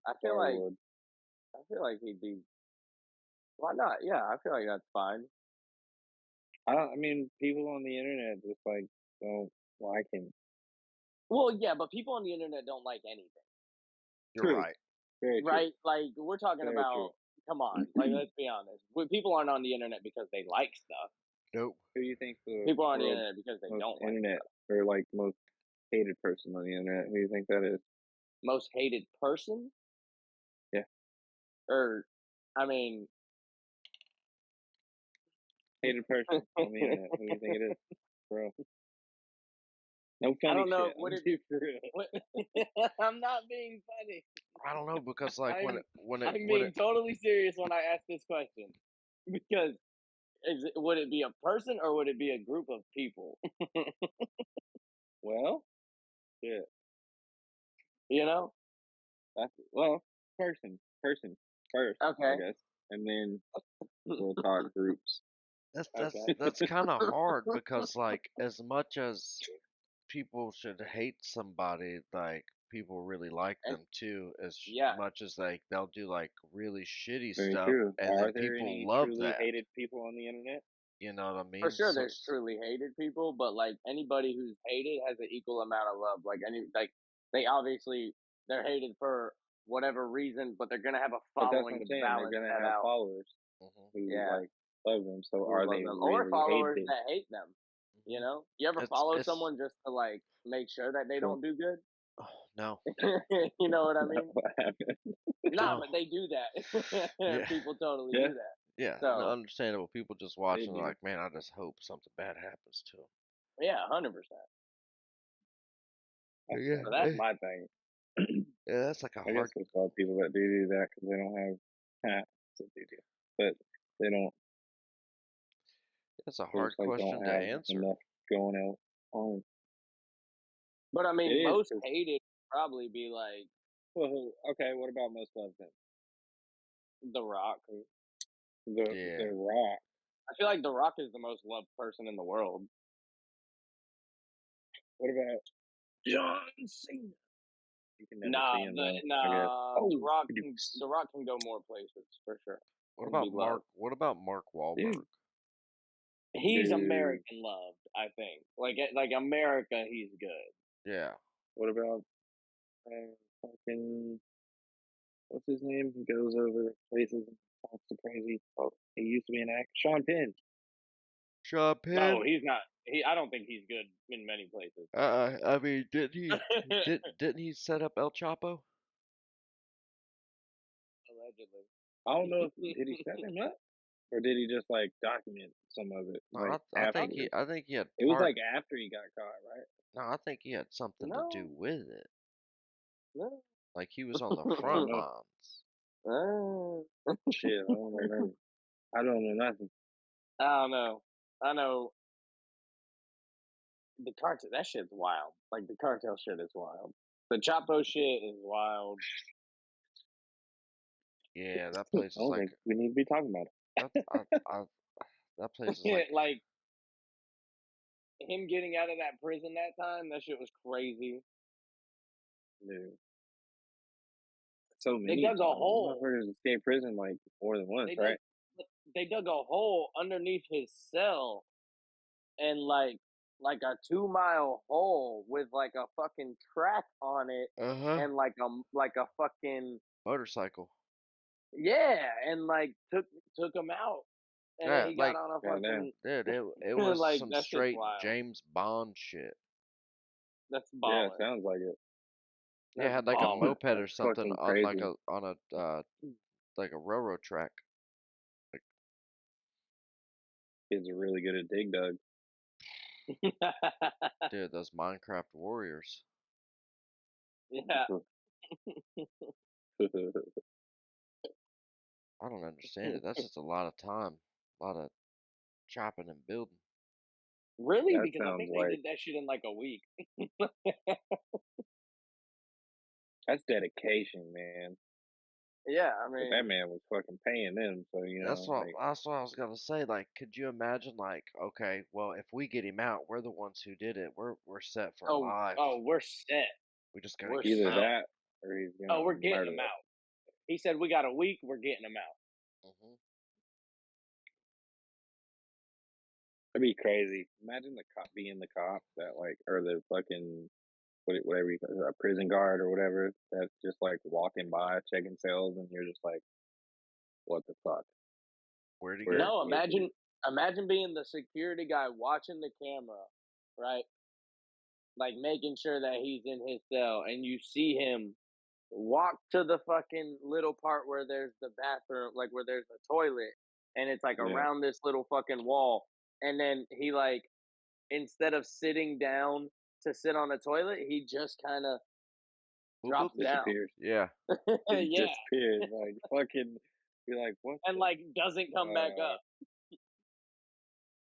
I feel Star like Lord. he'd be. Why not? Yeah, I feel like that's fine. I mean, people on the internet just like don't like him. Well, yeah, but people on the internet don't like anything, You're True. right. Very true. right? Like we're talking Very true. about. Come on, like let's be honest. People aren't on the internet because they like stuff. Nope. Who do you think the People are on the world's internet because they most don't like internet stuff. or like most hated person on the internet? Who do you think that is? Most hated person, Yeah, or I mean, hated person on the internet. Who do you think it is, bro? No I funny don't know. shit. I'm Would being for real. it? I'm not being funny. I don't know because like I'm being totally serious when I ask this question because would it be a person or would it be a group of people? Well, yeah, You know? that's person first, I Okay. guess, and then we'll talk groups. Okay. that's kind of hard because like as much as people should hate somebody, like people really like And them too, as yeah, much as like they'll do like really shitty Very stuff, true. and Are then there people any love truly that. hated people on the internet? You know what I for mean? sure there's truly hated people, but like anybody who's hated has an equal amount of love. They obviously they're hated for whatever reason, but they're gonna have a But that's what following I'm to saying. They're balance gonna that have out. followers Mhm. who Yeah. like love them. So Who are love they them. Or really followers hated? that hate them. You Mhm. know? You ever follow someone just to like make sure that they True. don't do good? Oh, no, You know what I mean? What happened? Nah, no, but they do that. yeah, People totally Yeah, do that. yeah, no, So understandable. People just they watching, they're do. like, man, I just hope something bad happens to yeah, 100%. him. That's So that's my thing. Yeah, that's like a I hard. guess there's a lot of people that do that because they don't have that they do, but they don't. That's a They hard just like question don't to have answer. enough going out on. But I It mean, is most 'cause hated would probably be like well, okay, what about most loved then? The Rock. The Yeah. Rock. I feel like The Rock is the most loved person in the world. What about John Cena? You can never see Nah, him though, I guess. The Oh, Rock. The Rock can go more places for sure What and be about Mark? loved. What about Mark Wahlberg? dude, He's dude. American loved, I think. Like America, he's good. Yeah. What about fucking what's his name? He goes over places and talks to crazy. Oh, he used to be an actor. Sean Penn. Sean Oh, Penn. he's not. I don't think he's good in many places. I mean, didn't he? Didn't he set up El Chapo? Allegedly. I don't know if did he set him up or did he just like document some of it No, like I think afterwards. I think he had It was part. like after he got caught, right? No, I think he had something to do No, with it. no. Like he was on the I don't front know. lines. Shit, I don't remember. I don't know nothing. I don't know. I know the cartel. That shit's wild. Like the cartel shit is wild. The Chapo shit is wild. Yeah, that I place is don't like think we need to be talking about it. that. That place is like Like him getting out of that prison that time. That shit was crazy. Dude. So They many dug a hole. motherfuckers escape prison like more than once, They dug. right? They dug a hole underneath his cell and like a 2 mile hole with like a fucking track on it uh-huh and like a fucking motorcycle. yeah and like took him out and then Yeah, he got like on a God damn. fucking dude, it was like some that shit's straight wild. James Bond shit. That's Yeah, baller. sounds like it. Yeah, it That's had like a baller. moped or That's something fucking on crazy. like a railroad track. Like, Kids are really good at dig dug. dude, those Minecraft warriors. Yeah. I don't understand it. That's just a lot of time, a lot of chopping and building. Really? That Because I sounds think they like did that shit in like a week. that's dedication, man. Yeah, I But that mean, man was fucking paying them, so like That's what I was gonna say. Like, could you imagine? Like, okay, well, if we get him out, we're the ones who did it. We're set for life. we're set. We just gotta We're get him either set. out. that or he's Oh, gonna we're getting murder them us. out. He said we got a week. We're getting them out. Hmm. That'd be crazy. Imagine the cop being the cop that like, or the fucking whatever you call it, a prison guard or whatever that's just like walking by checking cells, and you're just like, what the fuck? Where'd he Where go? No, is he? imagine being the security guy watching the camera, right? Like making sure that he's in his cell, and you see him walk to the fucking little part where there's the bathroom, like where there's a toilet, and it's like Yeah, around this little fucking wall, and then he like instead of sitting down to sit on the toilet, he just kind of Boop boop. drops down. disappears. Yeah. He Yeah, disappears. Like fucking. You're like, what and the? like doesn't come back up.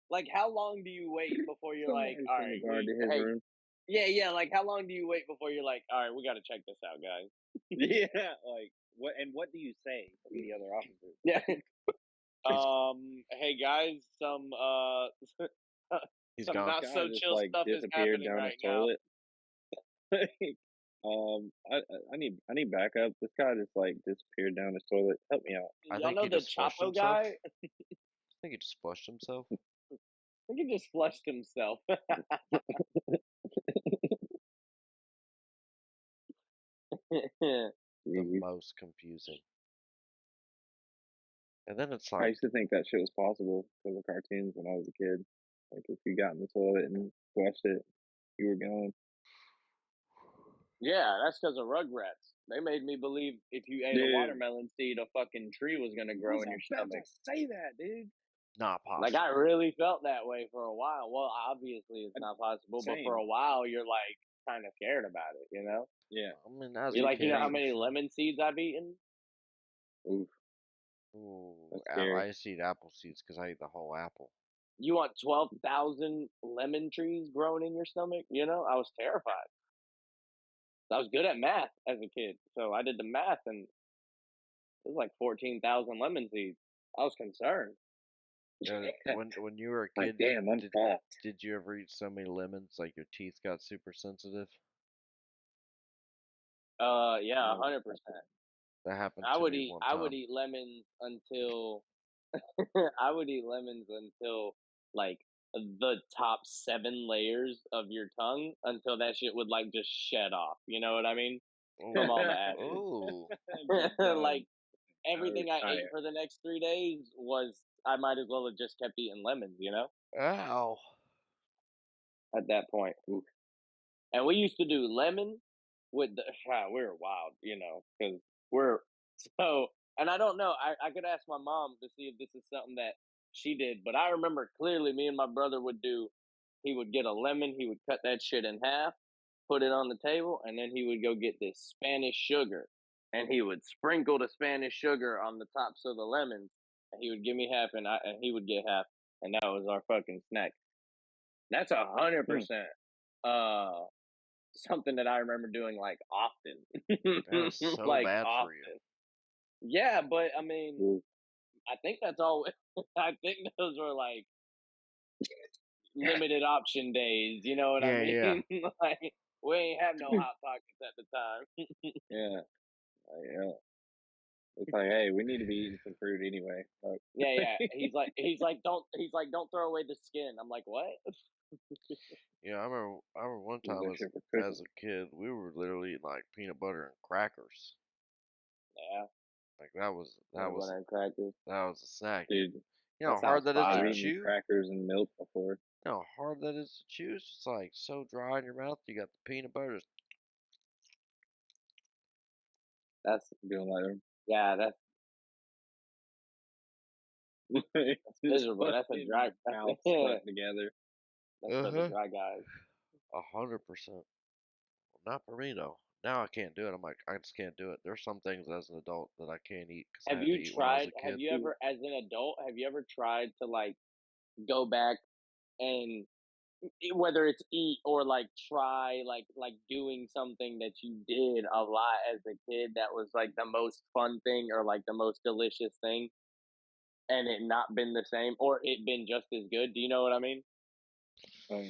Like, how long do you wait before you're like, Somebody all send a right, guard to his hey, room. yeah, like how long do you wait before you're like, all right, we got to check this out, guys? Yeah, like what? And what do you say to the other officers? Yeah. Hey guys, He's some gone. not Guy so just chill like stuff is disappeared happening down his right now. toilet. I need backup. This guy just like disappeared down his toilet. Help me out. I Y'all think know he the just flushed Chapo himself. guy? I think he just flushed himself. I think he just flushed himself. The Jeez. most confusing. And then it's I like, used to think that shit was possible because of cartoons when I was a kid. Like if you got in the toilet and flushed it, you were gone. Yeah, that's because of Rugrats. They made me believe if you ate a Dude, watermelon seed, a fucking tree was gonna I grow was in your about to stomach. say that, dude. not Like I possible. really felt that way for a while. Well, obviously it's not possible, but for Same. a while you're like kind of scared about it. You know, Yeah. I mean, as you're a like, you know how kid, Same. for many sure. lemon seeds I've eaten? Oof. Ooh, That's scary. I used to eat apple seeds because I eat the whole apple. You want 12,000 lemon trees growing in your stomach? You know, I was terrified. I was good at math as a kid, so I did the math, and it was like 14,000 lemon seeds. I was concerned. When you were a Like, kid, damn, I'm did fucked. did you ever eat so many lemons like your teeth got super sensitive? Yeah, No. 100%. That happened to me one I would time. eat lemons until I would eat lemons until like the top 7 layers of your tongue until that shit would like just shed off. You know what I mean? From all the Oh, acid. oh, Be done. Like everything I ate Retire. for the next 3 days was I might as well have just kept eating lemons, you know, ow! at that point. Oof. And we used to do lemon with the we were wild, you know, because we're so. And I don't know. I could ask my mom to see if this is something that she did, but I remember clearly me and my brother would do. He would get a lemon. He would cut that shit in half, put it on the table, and then he would go get this Spanish sugar, and he would sprinkle the Spanish sugar on the tops of the lemons, and he would give me half, and he would get half, and that was our fucking snack. That's a hundred Hmm. percent. Uh, something that I remember doing like often, That is so like bad for you. often. Yeah, but I mean, Oof. I think that's all. I think those were like limited option days. You know what I Yeah, mean? yeah. Like we ain't have no hot pockets at the time. Yeah. Yeah. It's like, hey, we need to be eating some fruit anyway. Like, Yeah, yeah. He's like, don't throw away the skin. I'm like, what? Yeah, I remember one use time that as shit for cooking. as a kid, we were literally eating like peanut butter and crackers. Yeah, Like that was that peanut was butter and crackers. that was a snack. Dude, You know That how hard sounds that is I've to fire. eaten chew? crackers and milk before. You know how hard that is to chew? It's just like so dry in your mouth. You got the peanut butter. That's Doing like yeah. That's just miserable. That's a fucking dry. mouth That's stuck together. for the Uh-huh. dry guys. 100%. Not for me though. Now I can't do it. I'm like, I just can't do it. There's some things as an adult that I can't eat because I Have had to you eat when I was tried? a Have kid. you ever, as an adult, have you ever tried to like go back and whether it's eat or like try like doing something that you did a lot as a kid that was like the most fun thing or like the most delicious thing and it not been the same or it been just as good? Do you know what I mean? Um,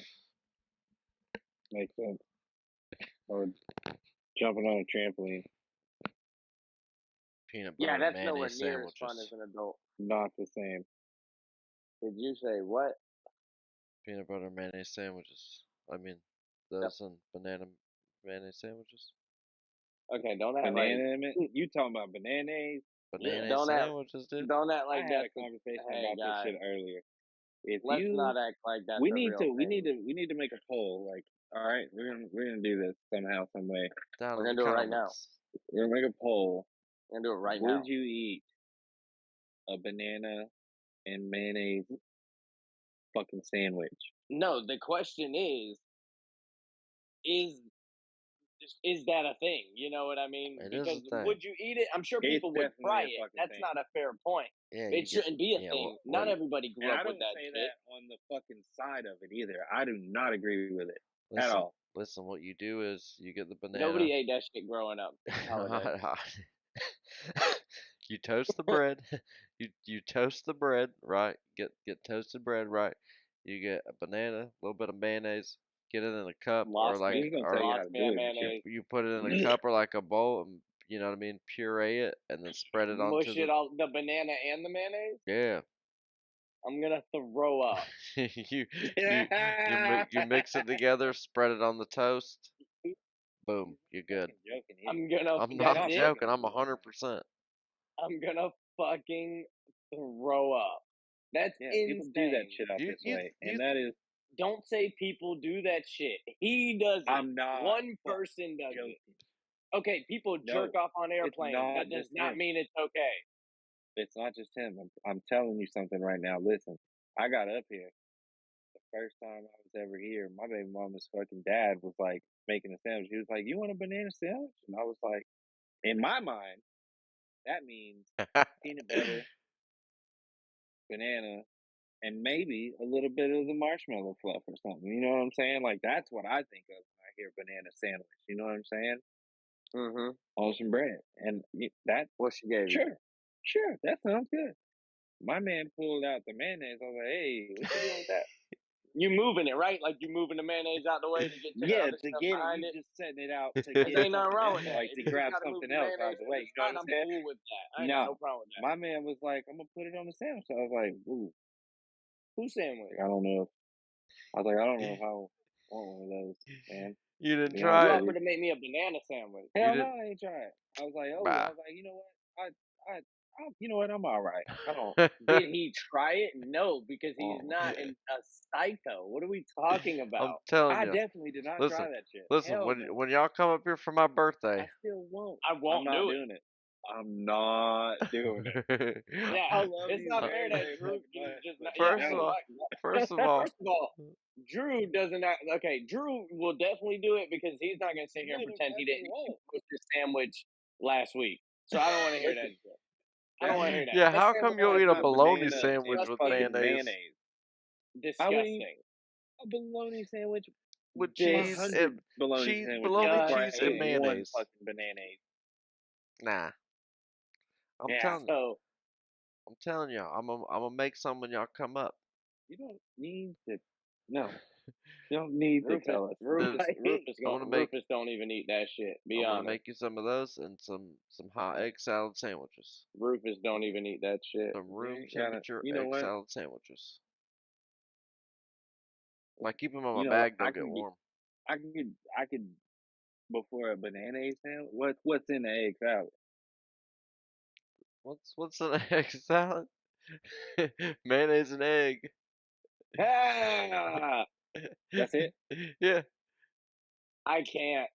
makes sense. Or jumping on a trampoline. Peanut Yeah, butter and that's nowhere mayonnaise near as fun as sandwiches. an adult. Not the same. Did you say what? Peanut butter and mayonnaise sandwiches. I mean, No. those and banana mayonnaise sandwiches. Okay, don't act like Banana in it? You talking about bananas? Banana don't act sandwiches, dude. don't act I like had a that's the conversation hey about this guys. shit earlier. If Let's you not act like that's we a need real to thing. we need to make a poll. Like, all right, we're gonna do this somehow, some way. Down We're in the gonna do it right now. comments. We're gonna make a poll. We're gonna do it right Would now. you eat a banana and mayonnaise fucking sandwich? No, the question is is that a thing? You know what I mean? It is a Because thing. would you eat it? I'm sure It's people would definitely try a it. fucking That's thing. not a fair point. Yeah, you It get. shouldn't be a Yeah, thing. what Not everybody And grew I up with don't that say shit. that on the fucking side of it either. I do not agree with it at listen, all. listen. What you do is you get the banana. Nobody ate that shit growing up. Holiday. You toast the bread. You toast the bread, right? Get toasted bread, right? You get a banana, a little bit of mayonnaise. Get it in a cup or Lost like I'm me. just gonna tell or you how Lost to me do at it and you mayonnaise. you put it in a cup or like a bowl and you know what I mean. Puree it and then spread it onto Mush the it all the banana and the mayonnaise. yeah. I'm gonna throw up. You mix it together, spread it on the toast. Boom, you're good. fucking joking, idiot. I'm gonna. I'm You're That's not not it. fucking joking. with I'm me right now. 100%. I'm gonna fucking throw up. That's Yeah, people do that insane. shit out You this you way, you and that is Don't say people do that shit. He does it. I'm not One fucking person does it. joking. Okay, people No, jerk off on it's airplanes. not That does just not him. mean it's okay. It's not just him. I'm telling you something right now. Listen, I got up here the first time I was ever here. My baby mama's fucking dad was like making a sandwich. He was like, "You want a banana sandwich?" And I was like, in my mind, that means peanut butter, banana, and maybe a little bit of the marshmallow fluff or something. You know what I'm saying? Like that's what I think of when I hear banana sandwich. You know what I'm saying? Mm-hmm. On some bread, and that What she gave you? sure, that sounds good. My man pulled out the mayonnaise. I was like, hey, what you doing with that? You moving it, right? Like you moving the mayonnaise out the way to get to the Yeah, other to stuff get it, behind you it. just setting it out to Cause get ain't nothing something wrong else, with that. like If to you just grab gotta move something the else out mayonnaise of the to way. the You know what side, I'm I'm saying? cool with that. I ain't got No, no problem with that. my man was like, I'm gonna put it on the sandwich. I was like, ooh, Who sandwich? I don't know. I was like, I don't know if I want one of those, man. You To didn't be honest You try with it. offered you. to make me a banana sandwich. You Hell no, didn't. I ain't tried. I was like, Bah. you know what? You know what? I'm all right. I don't. Did he try it? No, because he's Oh, not a psycho. What are we talking I'm about? telling I you. definitely did not Listen, try that shit. listen. Hell no. When y'all come up here for my birthday, I still won't. I I'm won't not do it. doing it. I'm not doing it. Yeah, I love it's you not fair very, that very Drew much, can just but not. Yeah, first of no. all, what? first of all, First of all, Drew doesn't. Okay, Drew will definitely do it because he's not going to sit here No, and the pretend he fucking didn't eat won't. the toasted sandwich last week. So I don't want to hear that Listen, shit. I don't that want to hear that. yeah. That How come sandwich you'll that's last eat a week not was bologna banana. sandwich It's with disgusting. fucking mayonnaise mayonnaise. I would eat Disgusting. a bologna sandwich, with a cheese and 100 bologna cheese, sandwiches bologna before I cheese and ate Disgusting. one mayonnaise? fucking banana. Nah, I'm Yeah. telling you. So I'm telling y'all. I'm gonna make some when y'all come up. You don't need to. No, you don't need to Rufus, tell us. Dude, Rufus, Like, Rufus, I'm gonna going make Rufus don't even eat that shit. Be I'm gonna honest. make you some of those and some hot egg salad sandwiches. Rufus don't even eat that shit. Some you room ain't gotta. temperature You know egg what? salad sandwiches. Like keep them in my You know what? bag, they'll get warm. I could before a banana sandwich. What's in the egg salad? What's an egg salad? Mayonnaise and egg. Ah, That's it. Yeah. I can't.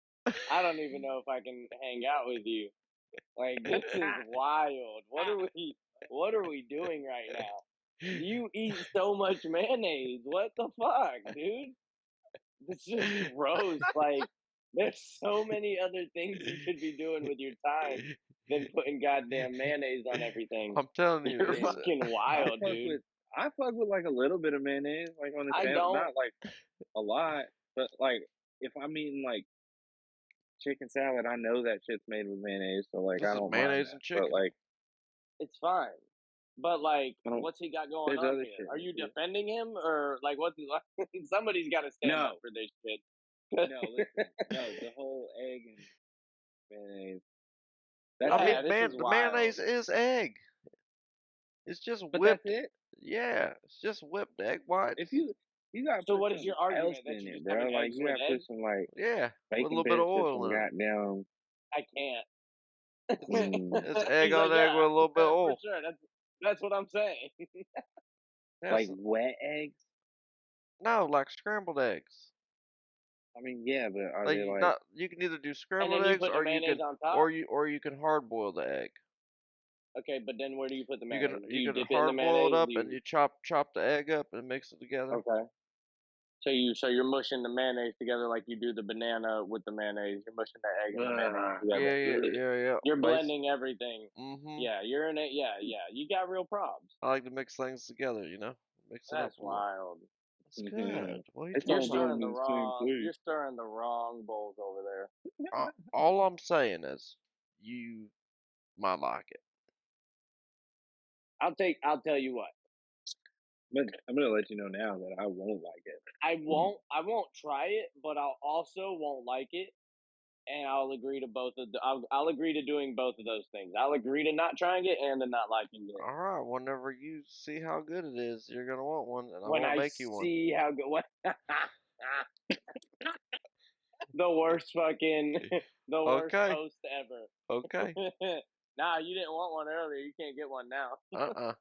I don't even know if I can hang out with you. Like this is wild. What are we doing right now? You eat so much mayonnaise. What the fuck, dude? It's just gross. Like there's so many other things you could be doing with your time than putting goddamn mayonnaise on everything. I'm telling you, You're it's fucking I wild, fuck dude. with I fuck with like a little bit of mayonnaise, like on the I sandwich. don't. Not like a lot, but like if I'm eating like chicken salad, I know that shit's made with mayonnaise, so like this I is don't mind mayonnaise that. and But chicken. like It's fine. But like, I don't. what's he got going There's on other here? shit Are in you it too. defending him or like what's somebody's got to stand up No, for this shit? no, listen, no, the whole egg and mayonnaise. That's I Yeah, it. mean, this is the wild. mayonnaise is egg. It's just But that's whipped. it. Yeah, it's just whipped egg If whites. you gotta So put what is something your argument else that in you it, just having bro. Like eggs you with gotta put egg? some like Yeah, with a bacon little bit of bits or oil some in it. goddamn. I can't. It's egg He's like, on egg yeah, with a little bit of for oil. sure. That's what I'm saying. Like Yes. wet eggs. No, like scrambled eggs. I mean, yeah, but are Like they like? you can either do And scrambled then you eggs put the or mayonnaise on top. you can hard boil the egg. Okay, but then where do you put the You mayonnaise? Do you you can dip it in the hard boil it mayonnaise? up Do and you? you chop the egg up and mix it together. Okay. So you're mushing the mayonnaise together like you do the banana with the mayonnaise. You're mushing the egg and the mayonnaise together. Yeah. You're blending everything. Mhm. Yeah, you're in it. Yeah, yeah. You got real props. I like to mix things together, mix it up That's a little. wild. It's mm-hmm. good. What are you It's You're all talking about? done stirring the in the same wrong. place. You're stirring the wrong bowls over there. All I'm saying is you might like it. I'll tell you what. But I'm gonna let you know now that I won't like it. I won't try it, but I'll also won't like it, and I'll agree to both of the. I'll agree to doing both of those things. I'll agree to not trying it and to not liking it. All right. Whenever you see how good it is, you're gonna want one, and I When won't I make you one. see how good. What? The worst fucking. The worst Okay. host ever. Okay. Nah, you didn't want one earlier. You can't get one now. Uh-uh.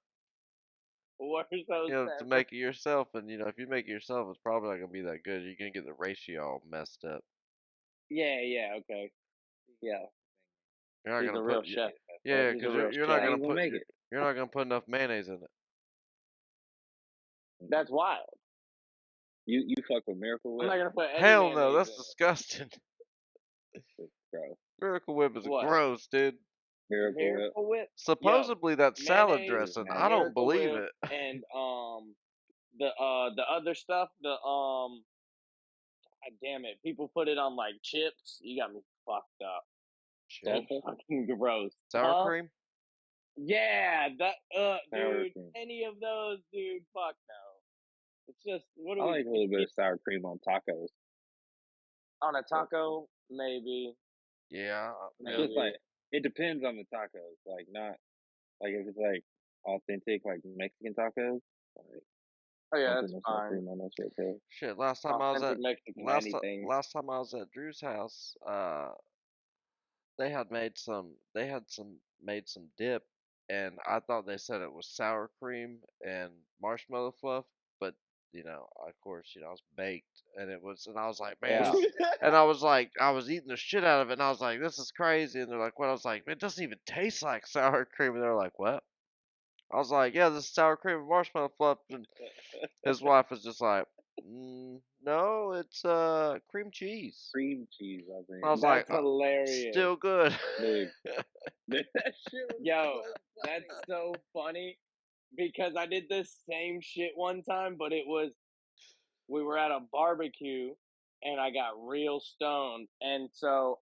Worst host To ever. make it yourself, and if you make it yourself, it's probably not gonna be that good. You're gonna get the ratio all messed up. Yeah, okay. Yeah, You're not he's gonna a real put, chef. yeah, He's a because real you're not I chef. gonna ain't gonna put make it. you're not gonna put enough mayonnaise in it. That's wild. You fuck with Miracle I'm Whip, not gonna put any Hell no, mayonnaise that's in it. disgusting. bro. Miracle Whip is What? gross, dude. Miracle Whip Miracle Whip? Yo, Supposedly that's salad is mayonnaise, dressing. I nasty. don't Miracle believe Whip, it. and the other stuff, God damn it, people put it on like chips. You got me fucked up. So Chips. fucking gross. Sour Huh? cream? Yeah, that Sour dude, cream. any of those, dude, fuck no. It's just what do I we like a little bit of sour cream on tacos. on a But taco? Maybe, Yeah, yeah. just like maybe. it depends on the tacos. Like not like if it's like authentic like Mexican tacos, like Oh yeah, don't put that's no sour fine. cream on that shit, too. Shit, Authentic Mexican anything. last time I was at Drew's house, they had some made some dip, and I thought they said it was sour cream and marshmallow fluff, but of course, I was baked, and I was like, man, Yeah. and I was like, I was eating the shit out of it, and I was like, this is crazy, and they're like, what? I was like, it doesn't even taste like sour cream, and they're like, what? I was like, yeah, this is sour cream and marshmallow fluff, and his wife was just like, no, it's cream cheese. Cream cheese, I I think. was like, That's hilarious. still good. Dude, that shit was Yo, so that's funny. so funny because I did this same shit one time, but we were at a barbecue and I got real stoned. And so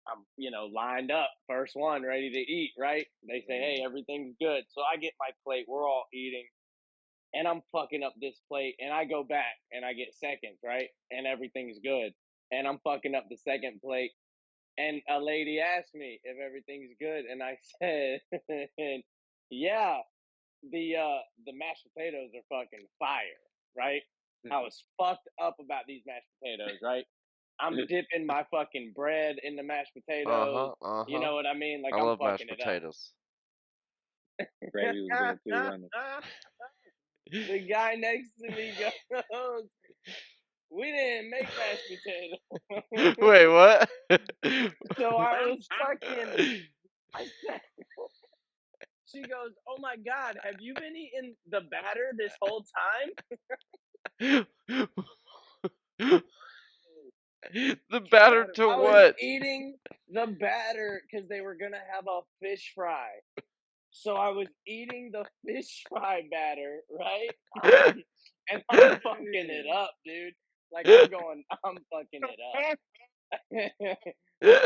I'm, lined up, first one, ready to eat, right? They say, hey, everything's good. So I get my plate, we're all eating, and I'm fucking up this plate, and I go back and I get seconds, right? And everything's good. And I'm fucking up the second plate. And a lady asked me if everything's good, and I said, yeah, the mashed potatoes are fucking fire, right? I was fucked up about these mashed potatoes, right? I'm dipping my fucking bread in the mashed potatoes. Uh-huh, You uh-huh. know what I mean? Like I I'm love mashed fucking it up. potatoes. Gravy was good too, wasn't it? The guy next to me goes, "We didn't make mashed potatoes." Wait, what? So I was fucking. I said, she goes, "Oh my god, have you been eating the batter this whole time?" The batter to I was what? eating the batter because they were gonna have a fish fry. So I was eating the fish fry batter, right? And I'm fucking it up, dude. Like I'm fucking it up.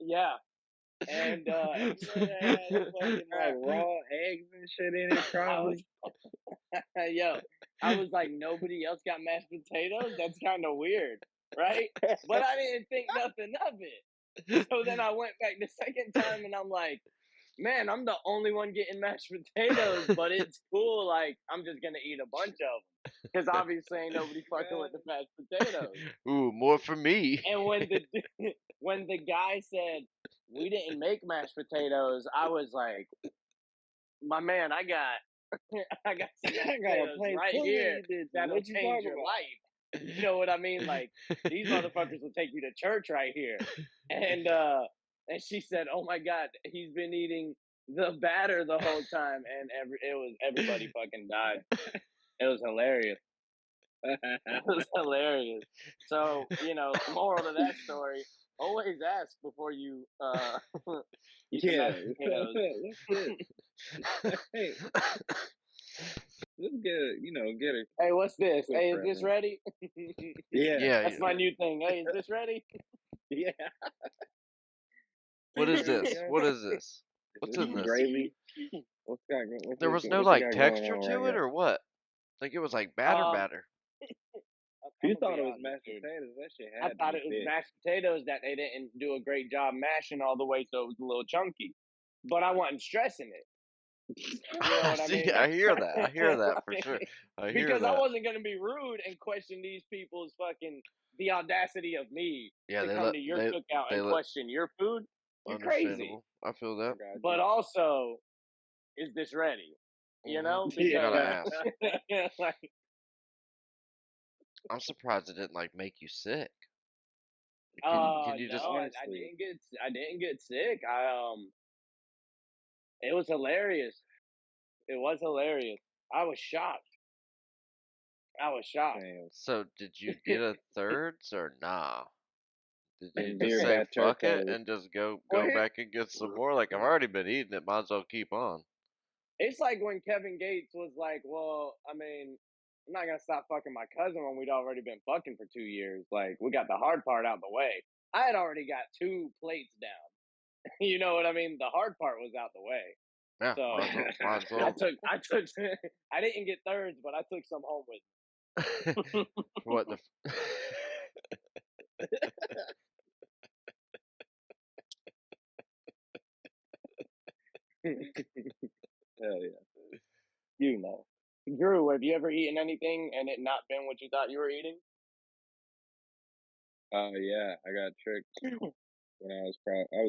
Yeah. And You had fucking like raw eggs and shit in it, I was probably. yo, I was like, nobody else got mashed potatoes? That's kind of weird, right? But I didn't think nothing of it. So then I went back the second time and I'm like, man, I'm the only one getting mashed potatoes, but it's cool. Like, I'm just gonna eat a bunch of them because obviously ain't nobody fucking with the mashed potatoes. Ooh, more for me. And when the when the guy said we didn't make mashed potatoes, I was like, my man, I got I got some mashed I got a potatoes plate right full of here these bitches. that'll What you change talking your about? life. You know what I mean? Like these motherfuckers will take you to church right here. And she said, "Oh my god, he's been eating the batter the whole time," and everybody fucking died. It was hilarious. It was hilarious. So moral to that story: always ask before you eat the Yeah, mashed potatoes. let's get hey, let's get a Hey, what's this? quick Hey, is this present. ready? Yeah, Yeah, That's yeah. my new thing. Hey, is this ready? yeah. What is There we this? go. What is this? Is What's this in some this? gravy? There was no What you like got going texture on right to it here? or what? Like it was like um, batter. If you I'm gonna thought be it was honest, mashed dude. potatoes, that shit I had to thought be it was thick. mashed potatoes that they didn't do a great job mashing all the way, so it was a little chunky. But I wasn't stressing it. You know what I See, mean? I Like, hear that. I hear that for sure. I hear because I that. wasn't gonna be rude and question these people's fucking the audacity of me Yeah, to come to your cookout they and look question your food. You're crazy. understandable. I feel I that. got But you. also, is this ready? You gotta Because Yeah. ask. like, I'm surprised it didn't like make you sick. Can you no, just Honestly, I didn't get sick. It was hilarious. It was hilarious. I was shocked. I was shocked. damn. so did you get a thirds or nah? Did you Them just beer say fuck it baturcos. and just go Well, back and get some more? Like I've already been eating it, might as well keep on. It's like when Kevin Gates was like, "Well, I mean, I'm not gonna stop fucking my cousin when we'd already been fucking for 2 years. Like, we got the hard part out the way. I had already got 2 plates down. You know what I mean? The hard part was out the way. Yeah, mine's So mine's I all. took, I didn't get thirds, but I took some home with What the? me. Hell yeah. You know, Drew, have you ever eaten anything and it not been what you thought you were eating? Oh yeah, I got tricked when I was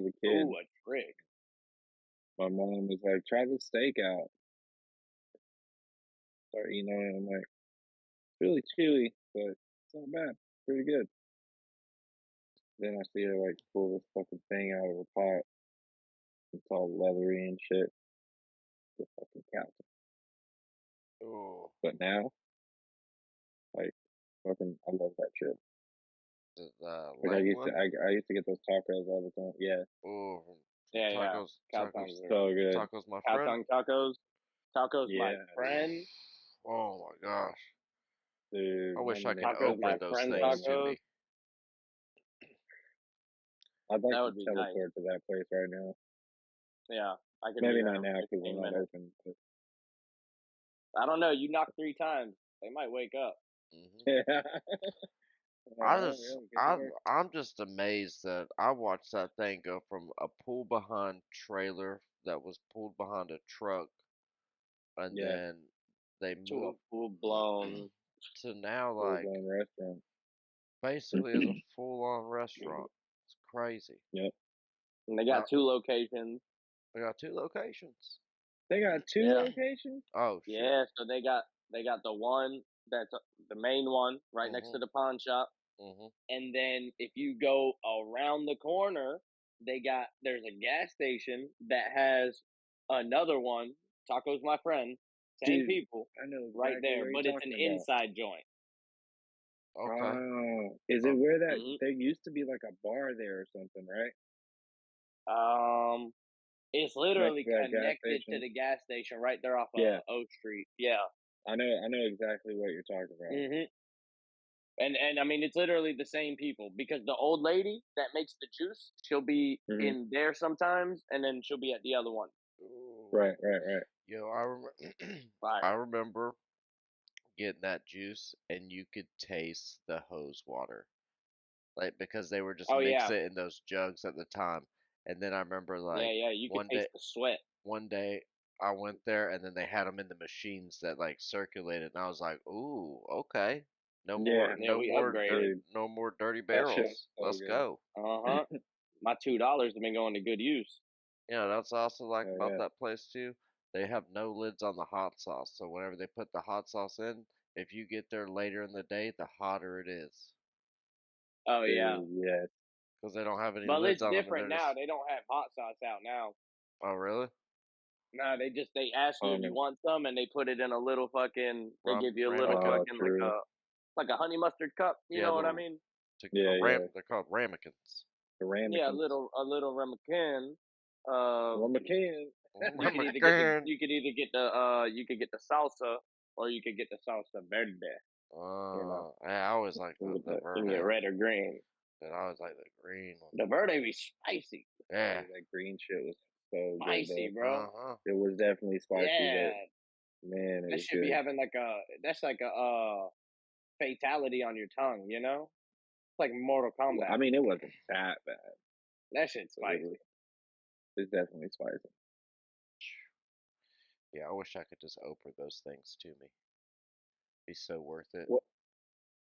a Ooh, kid. a trick. My mom was like, "Try the steak out." Start eating on it. I'm like, "It's really chewy, but it's not bad. Pretty good." Then I see her like pull this fucking thing out of her pot. It's all leathery and shit. The fucking cow. Oh, But now, like, fucking, I love that shit. the Like Langland. I used to get those tacos all the time. Yeah, Oh, Yeah, yeah. tacos, Cow tacos, tongues are so good. tacos, my cow friend. tongue tacos. Tacos, my Yeah, friend. Oh my gosh, I dude, wish mama I could makes Tacos, those Oprah my bitches those friend things so to tacos. good. me. I'd That like to would be nice. teleport to that place right now. Yeah, I could be Maybe there not in now because 15 they're not minutes. open. But I don't know. You knock 3 times, they might wake up. Hmm. yeah. I'm like, I oh just, yeah, get to work. I'm just amazed that I watched that thing go from a pull behind trailer that was pulled behind a truck, and Yeah, then they To a moved full blown. to now full like blown restaurant. basically as a full on restaurant. It's crazy. Yep. And they got Now 2 locations. they got two locations. They got two Yeah. locations. Oh shit. Yeah, so they got the one that's the main one right next to Mhm. the pawn shop, Mhm. and then if you go around the corner, there's a gas station that has another one. Taco's my friend, same Dude, people, I know right exactly there, what you're but it's an talking about. inside joint. Okay. Oh, is it Oh. where that Hmm there used to be like a bar there or something, right? Um, it's Next literally to that gas connected to station. the gas station right there off Yeah, of O Street. Yeah. I know exactly what you're talking about. hmm And I mean, it's literally the same people because the old lady that makes the juice, she'll be Hmm. in there sometimes, and then she'll be at the other one. Ooh. Right, right, right. Yo, I remember. I Fire. remember getting that juice, and you could taste the hose water, like because they were just Oh yeah, mixing it in those jugs at the time. And then I remember yeah, like yeah. You could one day, taste the sweat. one day I went there, and then they had them in the machines that like circulated, and I was like, ooh, okay, no more, Yeah, Yeah, we upgraded. dude, no more dirty that shit was barrels. so Let's go. Uh huh. My $2 have been going to good use. Yeah, that's also like Oh about yeah, that place too. They have no lids on the hot sauce, so whenever they put the hot sauce in, if you get there later in the day, the hotter it is, Oh yeah. dude, yeah. because they don't have any Well, lids it's on them, and different they're now. just, They don't have hot sauce out now. oh really? No, they ask you if you Common. want some, and they put it in a little fucking. They give you a little Oh, Ramekin? fucking true. like a honey mustard cup. You Yeah, know what I little mean? a Yeah, ram. yeah. They're called ramekins. The Yeah, ramekins. a little ramekin. Uh, Ramekin. Ramekin. you could get the salsa, or you could get the salsa verde. You know, I always like the you can verde, get red or green. but I always like the green one. The verde be spicy, Oh, Yeah. that green shit was so good though. spicy, bro. Uh huh. It was definitely spicy, Yeah, but man, it that was should be good. having that's like a fatality on your tongue. You know, it's like Mortal Well, Kombat. I mean, it wasn't that bad, That shit's but it spicy. was. It's definitely spicy. Yeah, I wish I could just Oprah those things to me. Be so worth it. Well,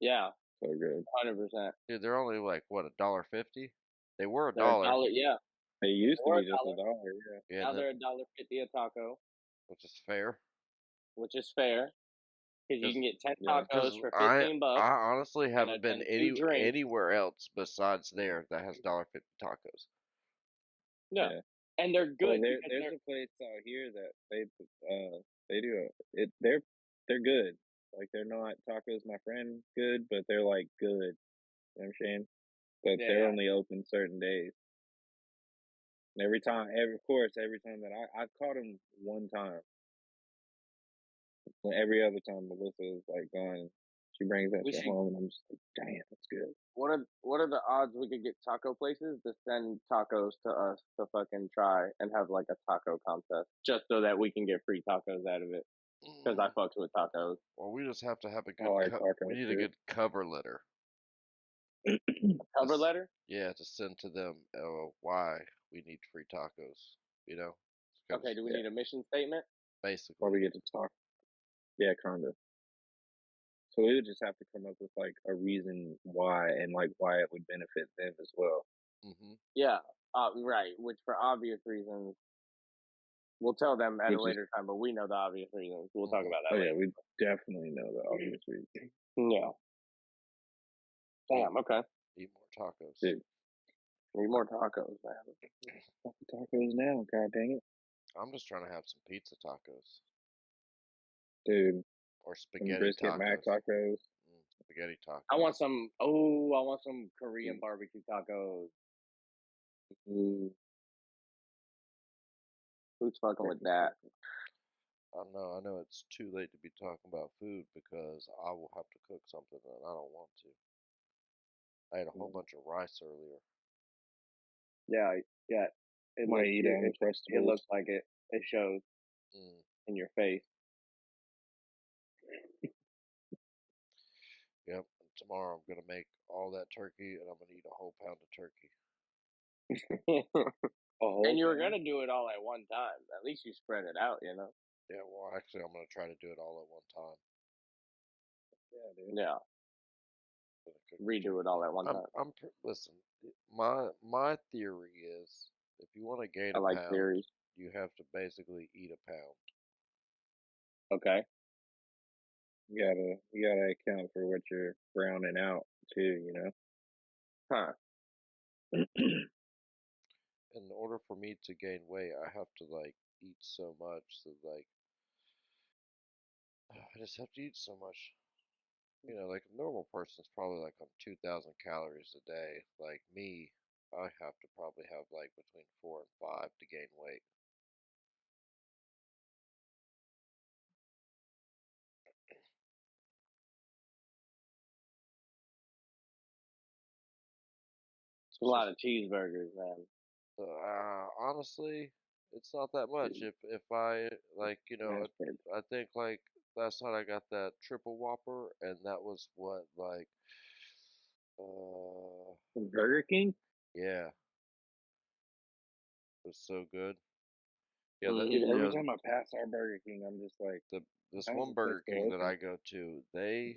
Yeah, so good. 100%. Dude, they're only like what, $1.50? They were a They're a dollar. dollar. Yeah, It used to or a be just dollar. $1. Yeah. Yeah, Now they're $1.50 a taco, which is fair. which is fair because you Cause, can get 10 Yeah. tacos for I 15 bucks I honestly haven't been and two drinks. anywhere else besides there that has $1.50 tacos. Yeah, Yeah. and they're Well, good because there's they're a place out here that they do it. They're good. Like they're not tacos, my friend, good, but they're like good. You know what I'm saying? But yeah, they're yeah. only open certain days. And every time that I've caught them one time. When every other time Melissa is like gone, she brings that We shit should. home, and I'm just like, damn, that's good. What are the odds we could get taco places to send tacos to us to fucking try and have like a taco contest just so that we can get free tacos out of it? Because I Mm, fucks with tacos. well, we just have to have a I good like we tacos need a too. good cover letter. Cover Just letter? yeah, to send to them why we need free tacos. You know, Okay, because do we Yeah, need a mission statement? before basically, we get to talk. Yeah, kind of. So we would just have to come up with like a reason why and like why it would benefit them as well. hmm Yeah, right. Which for obvious reasons, we'll tell them at a Which is, later time, but we know the obvious reasons. We'll talk hmm about oh that yeah, later. we definitely know the obvious reason. Yeah. eat Damn, okay. eat more tacos. Dude, Need more tacos, man. fucking tacos now, god dang it. I'm just trying to have some pizza tacos Dude, or some spaghetti brisket mac tacos. tacos. Spaghetti I want tacos. some. Oh, I want some Korean Dude, barbecue tacos. ooh, Who's fucking with breakfast that? tacos. I know it's too late to be talking about food because I will have to cook something and I don't want to. I ate a whole Mm. bunch of rice earlier. Yeah, yeah. It Might looks. eat It, it Uncrustables. looks like it. It shows Mm. in your face. Yep. And tomorrow I'm gonna make all that turkey and I'm gonna eat a whole pound of turkey. A whole And you were pound? gonna do it all at one time. At least you spread it out, you know. Yeah, well actually I'm gonna try to do it all at one time. Yeah, dude. Yeah, I'm gonna cook the redo turkey. it all at one time. Listen, my theory is if you want to gain I a like pound, theories. you have to basically eat a pound. Okay. You gotta account for what you're browning out too, you Huh. know? In order for me to gain weight, I have to like eat so much that like I just have to eat so much. You know, like a normal person's probably like on 2,000 calories a day. Like me, I have to probably have like between 4 and 5 to gain weight. A It's lot just of cheeseburgers, man. honestly, it's not that much. If I like, Mashed burger. I think like last night I got that triple whopper, and that was what like, uh, Burger King? yeah, it was so good. Yeah, that Dude, Mm-hmm. every time I pass our Burger King, I'm just like, the this how's one this place Burger still King that open? I go to, they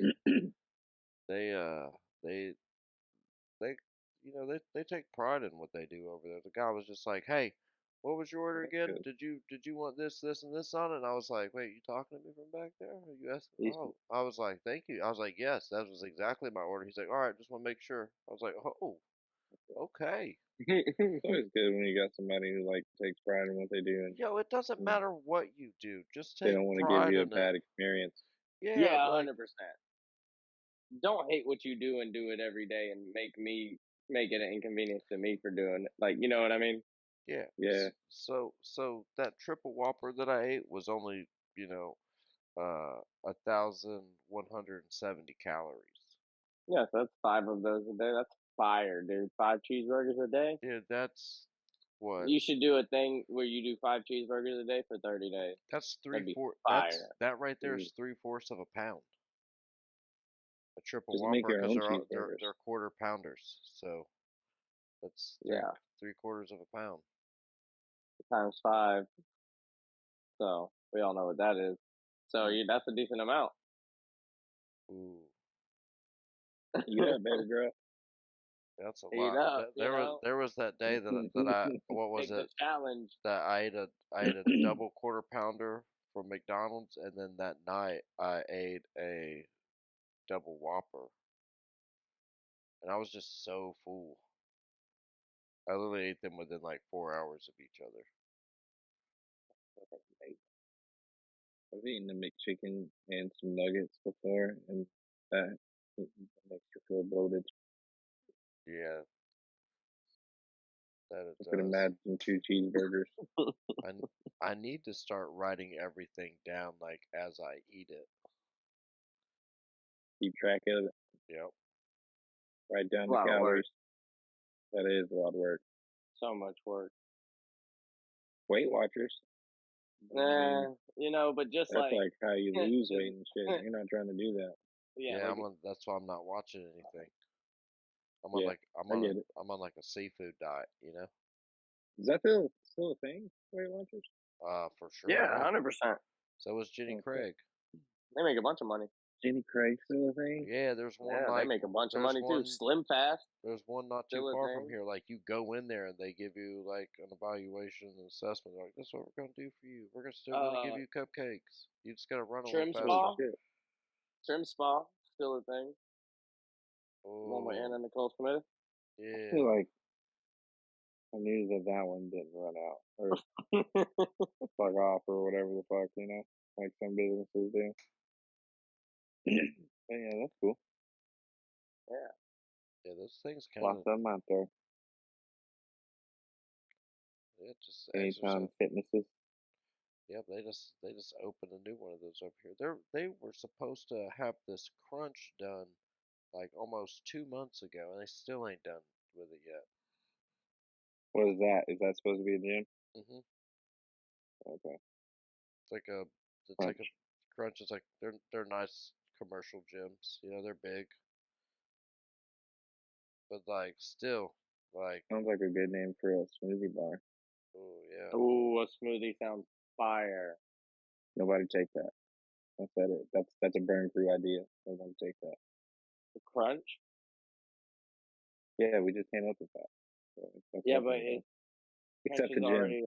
they they they take pride in what they do over there. The guy was just like, "Hey, what was your order That's again? good. Did you want this and this on it?" And I was like, "Wait, you talking to me from back there? Are you asking?" It's Oh, I was like, "Thank you." I was like, "Yes, that was exactly my order." He's like, "All right, just want to make sure." I was like, "Oh, okay." always good when you got somebody who like takes pride in what they do Yo, it doesn't and matter what you do, just they take don't want to give pride you a in it. bad experience. Yeah, Yeah, like 100%. Don't hate what you do and do it every day and make it an inconvenience to me for doing it. Like, you know what I mean? yeah. Yeah, So that triple whopper that I ate was only, you know, 1,170 calories. Yes, that's 5 of those a day. That's fire, dude. 5 cheeseburgers a day. Dude, that's what? You should do a thing where you do 5 cheeseburgers a day for 30 days. That's three That'd be four. fire. That right there dude, is 3/4 of a pound. A triple just make whopper your because own they're cheeseburgers. quarter pounders. So that's Yeah, 3/4 of a pound. times 5. So we all know what that is. So Ooh, that's a decent amount. ooh, Eat up, baby girl. that's a Eat lot. up, you know. There was that day that I what was Take the it challenge. that I ate a double quarter pounder from McDonald's, and then that night I ate a double whopper, and I was just so full. I literally ate them within like 4 hours of each other. I've eaten a McChicken and some nuggets before, and that makes you feel bloated. Yeah, That it I could does. imagine 2 cheeseburgers. I I need to start writing everything down like as I eat it. Keep track of it. Yep. Write down A the lot of work. calories. That is a lot of work. So much work. Weight Watchers. I mean, But just that's like, like how you lose weight and shit. just- You're not trying to do that. yeah, Yeah, like that's why I'm not watching anything. Yeah, I get it. I'm on like a seafood diet, you know? Is that still a thing? Weight Watchers? For sure, yeah, yeah. 100%. So was Jenny Okay. Craig. They make a bunch of money. Jenny Craig still a thing? Yeah, there's one Yeah, they make a bunch of money too. Slim Fast, there's one not too still a far from thing. here. Like you go in there and they give you like an evaluation and assessment. They're like, this is what we're gonna do for you. We're still gonna give Uh, you cupcakes. You just gotta run a little Trim Oh faster. Spa, shit! Trim Spa, still a thing. One with Oh, Anna Nicole Smith. I yeah. feel like I knew that one didn't run out or fuck off or whatever the fuck, like some businesses do. But yeah, that's cool. Yeah. Yeah, those things kind Lots of, of them out there. yeah, just Anytime exercise. fitnesses. Yep, they just opened a new one of those up here. They were supposed to have this crunch done like almost 2 months ago, and they still ain't done with it yet. What is that? Is that supposed to be a gym? Mhm. Okay. It's like a it's like a Crunch. crunch. It's like they're nice commercial gyms. You know, they're big, but like still like Sounds like a good name for a smoothie bar. oh yeah. Ooh, a smoothie sounds fire. Nobody take that. That's that it. That's a burn crew idea. Nobody take that. The crunch. Yeah, we just came up with that. So that's Yeah, but definitely done. crunch Except the is gym. already.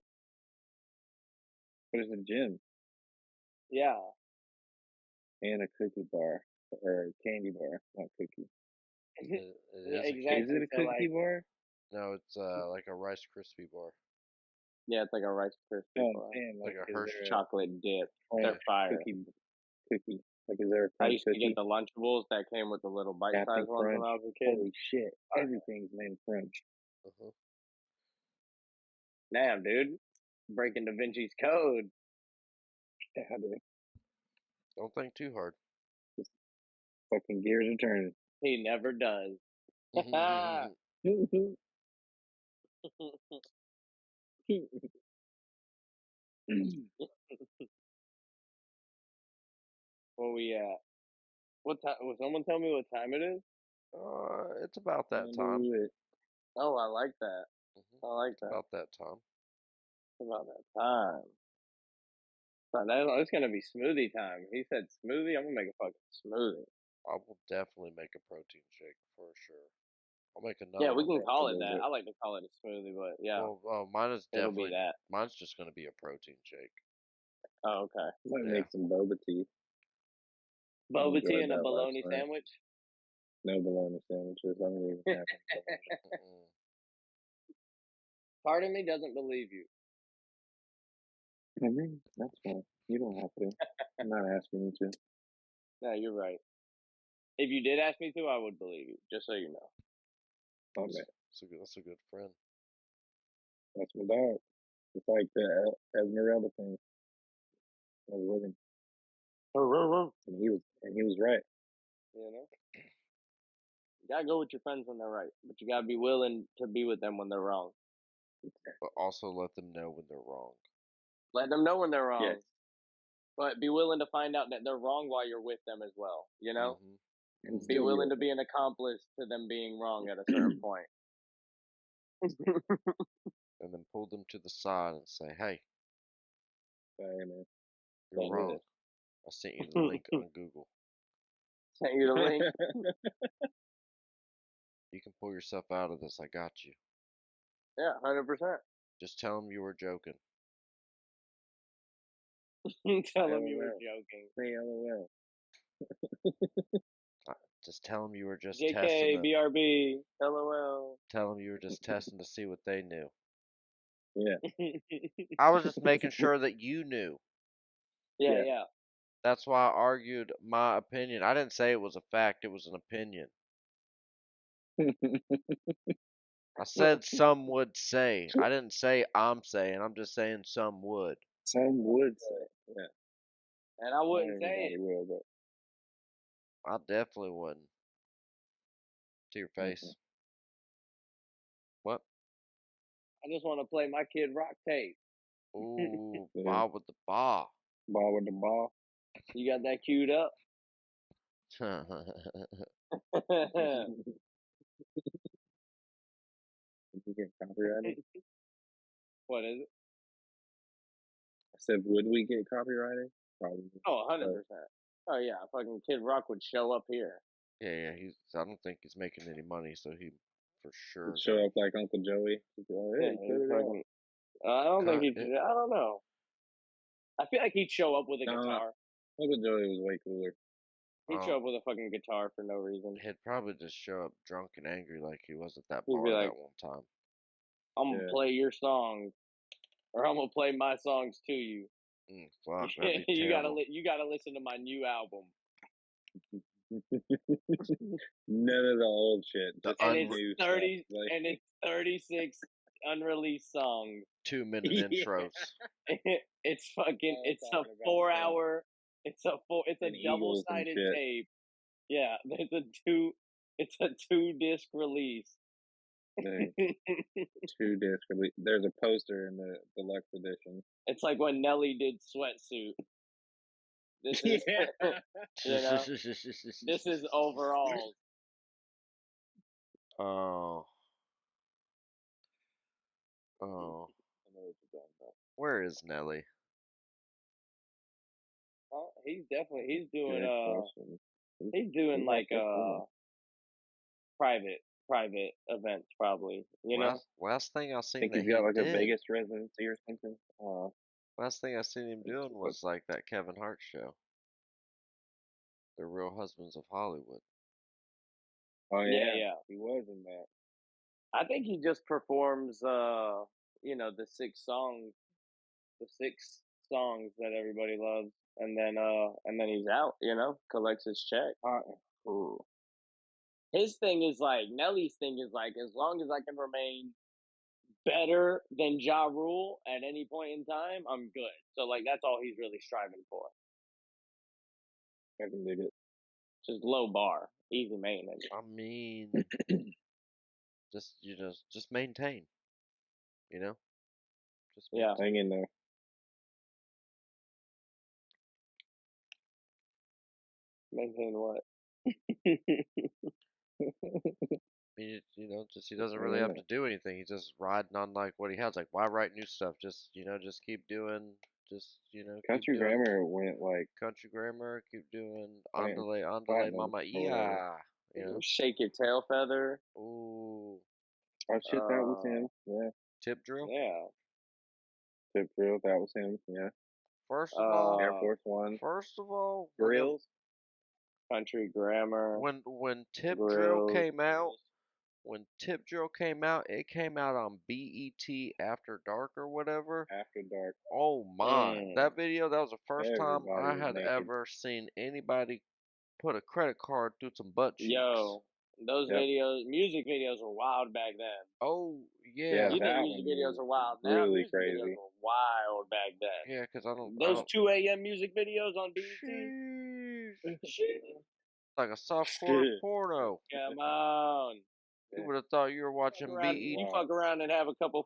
But it's a gym Yeah. and a cookie bar or a candy bar, not cookie. It Yeah, is a Is candy. it exactly. a So cookie like, bar? No, it's like a Rice Krispie bar, yeah, it's like a Rice Krispie No, I'm bar, saying like like, a is Hershey. there a chocolate dip. crunch They're Yeah. fire. cookie? Like, is there a I crunch used to get cookie? the Lunchables that came with the little Captain bite-sized ones when Crunch. I was a kid. Holy shit! Fire. Everything's named Crunch. Uh-huh. Damn, dude, breaking Da Vinci's code. Yeah, dude. Don't think too hard. Just fucking gears are turning. He never does. Where we at? What time? Will someone tell me what time it is? It's about that time. Do it. Oh, I like that. I like It's that. about that time. It's about that time. It's gonna be smoothie time. He said smoothie. I'm gonna make a fucking smoothie. I will definitely make a protein shake for sure. I'll make Yeah, another we one. can call it Is that. it? I like to call it a smoothie, but yeah, Well, mine is it'll be definitely that. mine's just gonna be a protein shake. Oh, okay. Might Yeah. make some boba tea. I Boba tea enjoyed and a that last bologna night. sandwich. No bologna sandwiches. I don't even have any Mm-mm. Part of me doesn't believe you. bologna. I mean, that's fine. You don't have to. I'm not asking you to. No, you're right. If you did ask me to, I would believe you. Just so you know. Oh That's, man, that's a good friend. that's my dog. It's like the Esmeralda thing. I was with him, and he was right. You know, you gotta go with your friends when they're right, but you gotta be willing to be with them when they're wrong. But also let them know when they're wrong. Let them know when they're Yes. wrong, but be willing to find out that they're wrong while you're with them as well. You know, Hmm. And be still be willing with to them. be an accomplice to them being wrong at a certain point. And then pull them to the side and say, "Hey, Hey, man. you're Can't do wrong. this. I sent you the link on Google. Sent you the link. You can pull yourself out of this. I got you. Yeah, 100%. Just tell them you were joking. Tell them you were LOL. joking. Say LOL. Uh, Just tell them you were just testing JK, them. BRB, LOL. Tell them you were just testing to see what they knew. Yeah. I was just making sure that you knew. Yeah, Yeah. yeah. That's why I argued my opinion. I didn't say it was a fact, it was an opinion. I said some would say. I didn't say I'm saying. I'm just saying some would. Some would say, yeah. And I Not wouldn't say everybody it. will, but I definitely wouldn't. To your face. What? I just want to play my Kid Rock tape. Ooh, yeah. ball with the ball. Ball with the ball. You got that queued up? Did you get copyrighted? What is it? I said, would we get copyrighted? Probably. Oh, 100%. But Oh, yeah. Fucking Kid Rock would show up here. yeah. I don't think he's making any money, so he for sure would got. show up like Uncle Joey. He'd be like, Yeah, hey, cut he'd it out. fucking. I don't think Cut he'd. it. I don't know. I feel like he'd show up with a Nah, guitar. Uncle Joey was way cooler. He'd show up with a fucking guitar for no reason. He'd probably just show up drunk and angry like he was at that He'd be bar like, that one time. I'm gonna Yeah. play your songs, or I'm gonna play my songs to you. Fuck, that'd be you terrible. gotta listen to my new album. None of the old shit. The Just And the it's new 30 stuff. Like, and it's 36 unreleased songs. 2-minute Yeah. intros. It's fucking All it's a talking about 4-hour it's a and double Eagles and sided shit. tape. Yeah, it's a 2-disc release. The 2-disc release. There's a poster in the deluxe edition. It's like when Nelly did Sweatsuit. This is Yeah. you know, this is overalls. Oh, oh. I know what you're talking about. Where is Nelly? Oh, he's doing Good question. he's doing He's like like this one. private events probably, you know? Last thing I I seen think that he's got he like a did. Vegas residency or something. Last thing I seen him doing was like that Kevin Hart show, The Real Husbands of Hollywood. Oh Yeah, yeah, yeah. he was in that. I think he just performs you know, the six songs that everybody loves and then he's out, you know, collects his check. Ooh. His thing is like Nelly's thing is like as long as I can remain better than Ja Rule at any point in time, I'm good. So like that's all he's really striving for. I can dig it. Just low bar, easy maintenance. I mean, just maintain. You know, just Yeah. Hang in there. Maintain what? Just he doesn't really have to do anything. He's just riding on like what he has. Like, why write new stuff? Just keep doing. Keep Country doing Grammar went like country grammar. Keep doing went andale, andale, platinum mama, or whatever. ia. You know. Shake your tail feather. Ooh, Oh shit, that was him. Yeah. tip drill. Yeah. Tip Drill, that was him. Yeah. First of all, Air Force One. Grills. Country grammar. when Tip Drill Grills. came out, it came out on BET After Dark or whatever. After Dark. Oh my, that video, that was the first time Everybody I was had naked. ever seen anybody put a credit card through some butt cheeks. Yo, those videos, music videos were wild back then. Oh Yeah, yeah. You think that music one videos was are wild now? really Music crazy. videos were wild back then. Yeah, because I Those don't. 2 a.m. music videos on BET. Sheesh. Like a softcore porno. Come on. You would have thought you were watching BET. You fuck around and have a couple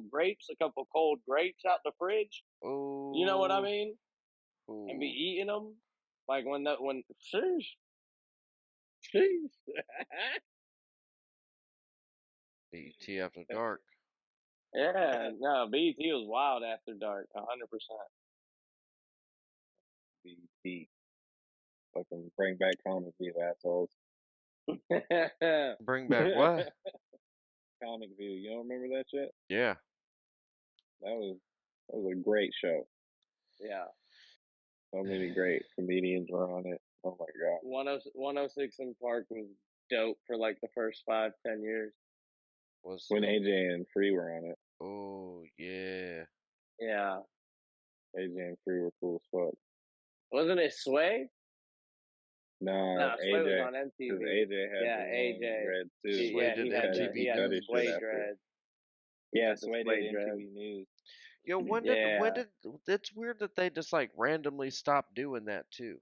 grapes, a couple cold grapes out the fridge. Oh. You know what I mean? Ooh. And be eating them. Like sheesh. BET After Dark. Yeah, no, BET was wild after dark, 100%. BT. Fucking bring back comic view, assholes. Bring back what? Comic view. You don't remember that shit? Yeah. That was a great show. Yeah. So many great comedians were on it. Oh my god. 106 in Park was dope for like the first 5-10 years. When AJ and Free were on it. Oh yeah. Yeah. AJ and Free were cool as fuck. Wasn't it Sway? No, No, Sway was AJ, on because MTV. AJ had Yeah, the long AJ. dreads too. Sway He did had He MTV cut the his News. shit Sway after. dreads. He Yeah, had the Sway did Sway dreads. MTV News. Yo, Yeah. it's weird that they just like randomly stopped doing that too.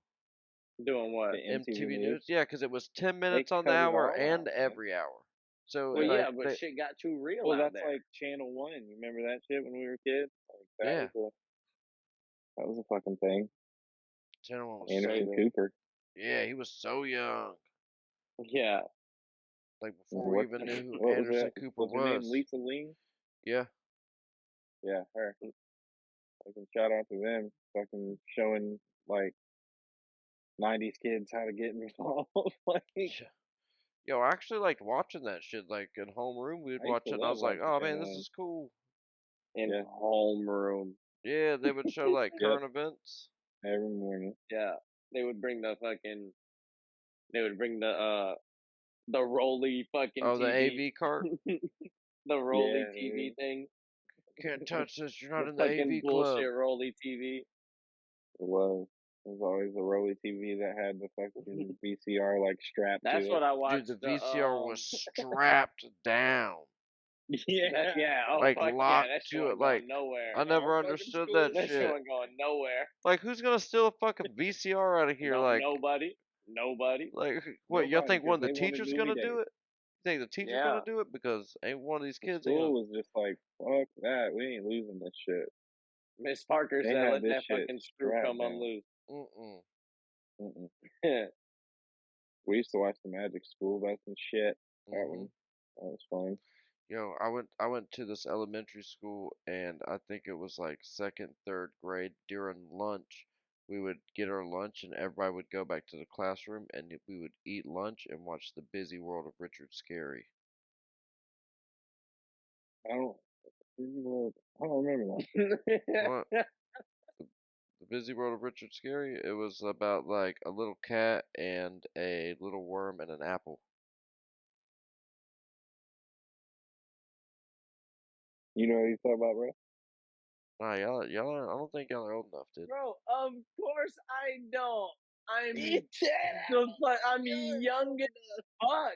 Doing what? The MTV MTV News. News, yeah, because it was 10 They minutes on the cut it hour all and off, man. every hour. So Well, Yeah. yeah, like but shit got too real Well, out that's there. like Channel One. You remember that shit when we were kids? Like yeah, that was a fucking thing. Channel One was so Anderson Crazy. Cooper. yeah, he was so young. Yeah. Like before we What even knew who what was Anderson that? Cooper Was her name was. Lisa Ling? Yeah, Yeah, her. Fucking shout out to them. Fucking showing like '90s kids how to get involved. Like yeah. Yo, I actually liked watching that shit. Like in homeroom, we'd I used watch to it, and I love was like, watching "Oh man, Channel this One. is cool." In Yeah, homeroom. Yeah, they would show like yep. current events. Every morning. Yeah. They would bring the fucking. They would bring the Rolly fucking Oh, the TV. AV cart. The Rolly Yeah, TV dude. thing. Can't touch this. You're not The in the fucking AV club. bullshit Rolly TV. It was. It was always a Rolly TV that had the fucking VCR like strapped to That's it. what I Dude, the watched. VCR was strapped down, Yeah. Yeah. Oh like fuck yeah. locked That shit to it. wasn't Like going nowhere. I In our never fucking understood that school. That shit shit. wasn't going nowhere. Like, who's gonna steal a fucking VCR out of here? No, nobody. Nobody. Like, what? Y'all Nobody, think one because of the they wanted teachers movie gonna do days. it? You think the teacher's Yeah. gonna do it? Because ain't one of these The kids ain't gonna. school was just like, fuck that. We ain't losing this shit. Miss Parker They said, had "Let this that shit fucking screw strapped come down. unloose." Mm-mm. Mm-mm. We used to watch the Magic School Bus and shit. That Mm-hmm. one, that was fun. Yo, I went to this elementary school, and I think it was like second, third grade. During lunch, we would get our lunch, and everybody would go back to the classroom, and we would eat lunch and watch The Busy World of Richard Scarry. I don't, I don't remember What? The Busy World of Richard Scarry? It was about like a little cat and a little worm and an apple. You know what he's talking about, bro? Nah, I don't think y'all are old enough, dude. Bro, of course I don't. I'm I'm You're young as fuck.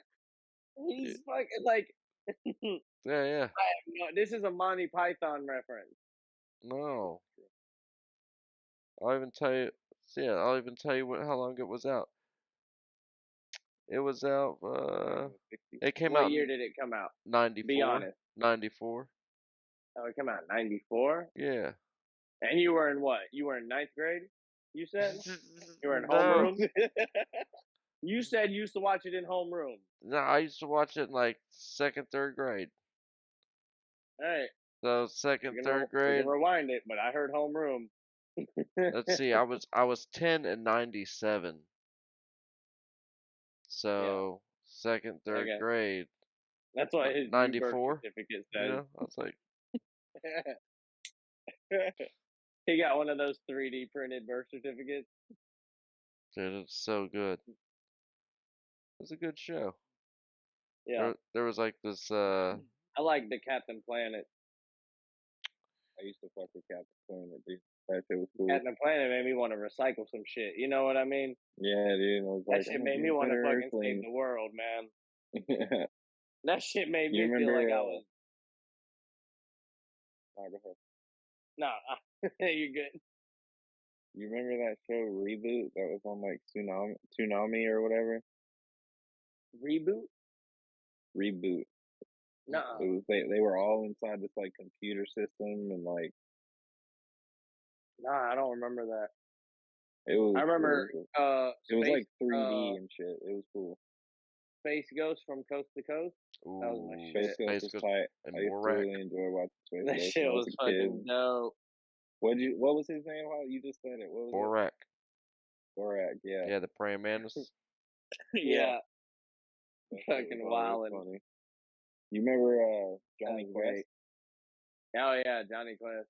Yeah, He's fucking like yeah, yeah. no, this is a Monty Python reference. No, I'll even tell you. Yeah, I'll even tell you how long it was out. It was out. It came What out year in did it come out? Be 94, honest. 94. Oh, it came out in '94. Yeah. And you were in what? You were in ninth grade. You said you were in No, homeroom. You said you used to watch it in homeroom. no. I used to watch it in like second, third grade. All right, So second, third we can grade. rewind it, but I heard homeroom. Let's see. I was 10 in 97. Yeah, So second, third okay. grade. That's what his new birth 94. certificate You says. know, I was like, He got one of those 3D printed birth certificates. dude, it's so good. It was a good show. Yeah, There was like this. I like the Captain Planet. I used to fuck with Captain Planet, dude. That shit was cool. Captain Planet made me want to recycle some shit. You know what I mean? Yeah, dude. I was That like, shit I'm gonna made be me a want to better fucking save Earthling. the world, man. That shit made You me feel remember? like I was. Go ahead. No, you're good. You remember that show Reboot that was on like Tsunami or whatever? Reboot? Reboot. No, It was they were all inside this like computer system and like no, I don't remember that. it was I remember it was Space like 3D and shit. It was cool. Space Ghost from Coast to Coast. That was my Ooh, Space shit. Ghost Space was Ghost tight. and I used to Borak. really enjoy watching Space That Ghost shit when I was was a kid. fucking dope. What was his name? How you just said it? What was it? Borak. Borak, yeah. Yeah, the praying mantis. Yeah, That shit fucking was always wildin'. funny. You remember That Johnny was Quest? great. Oh yeah, Johnny Quest.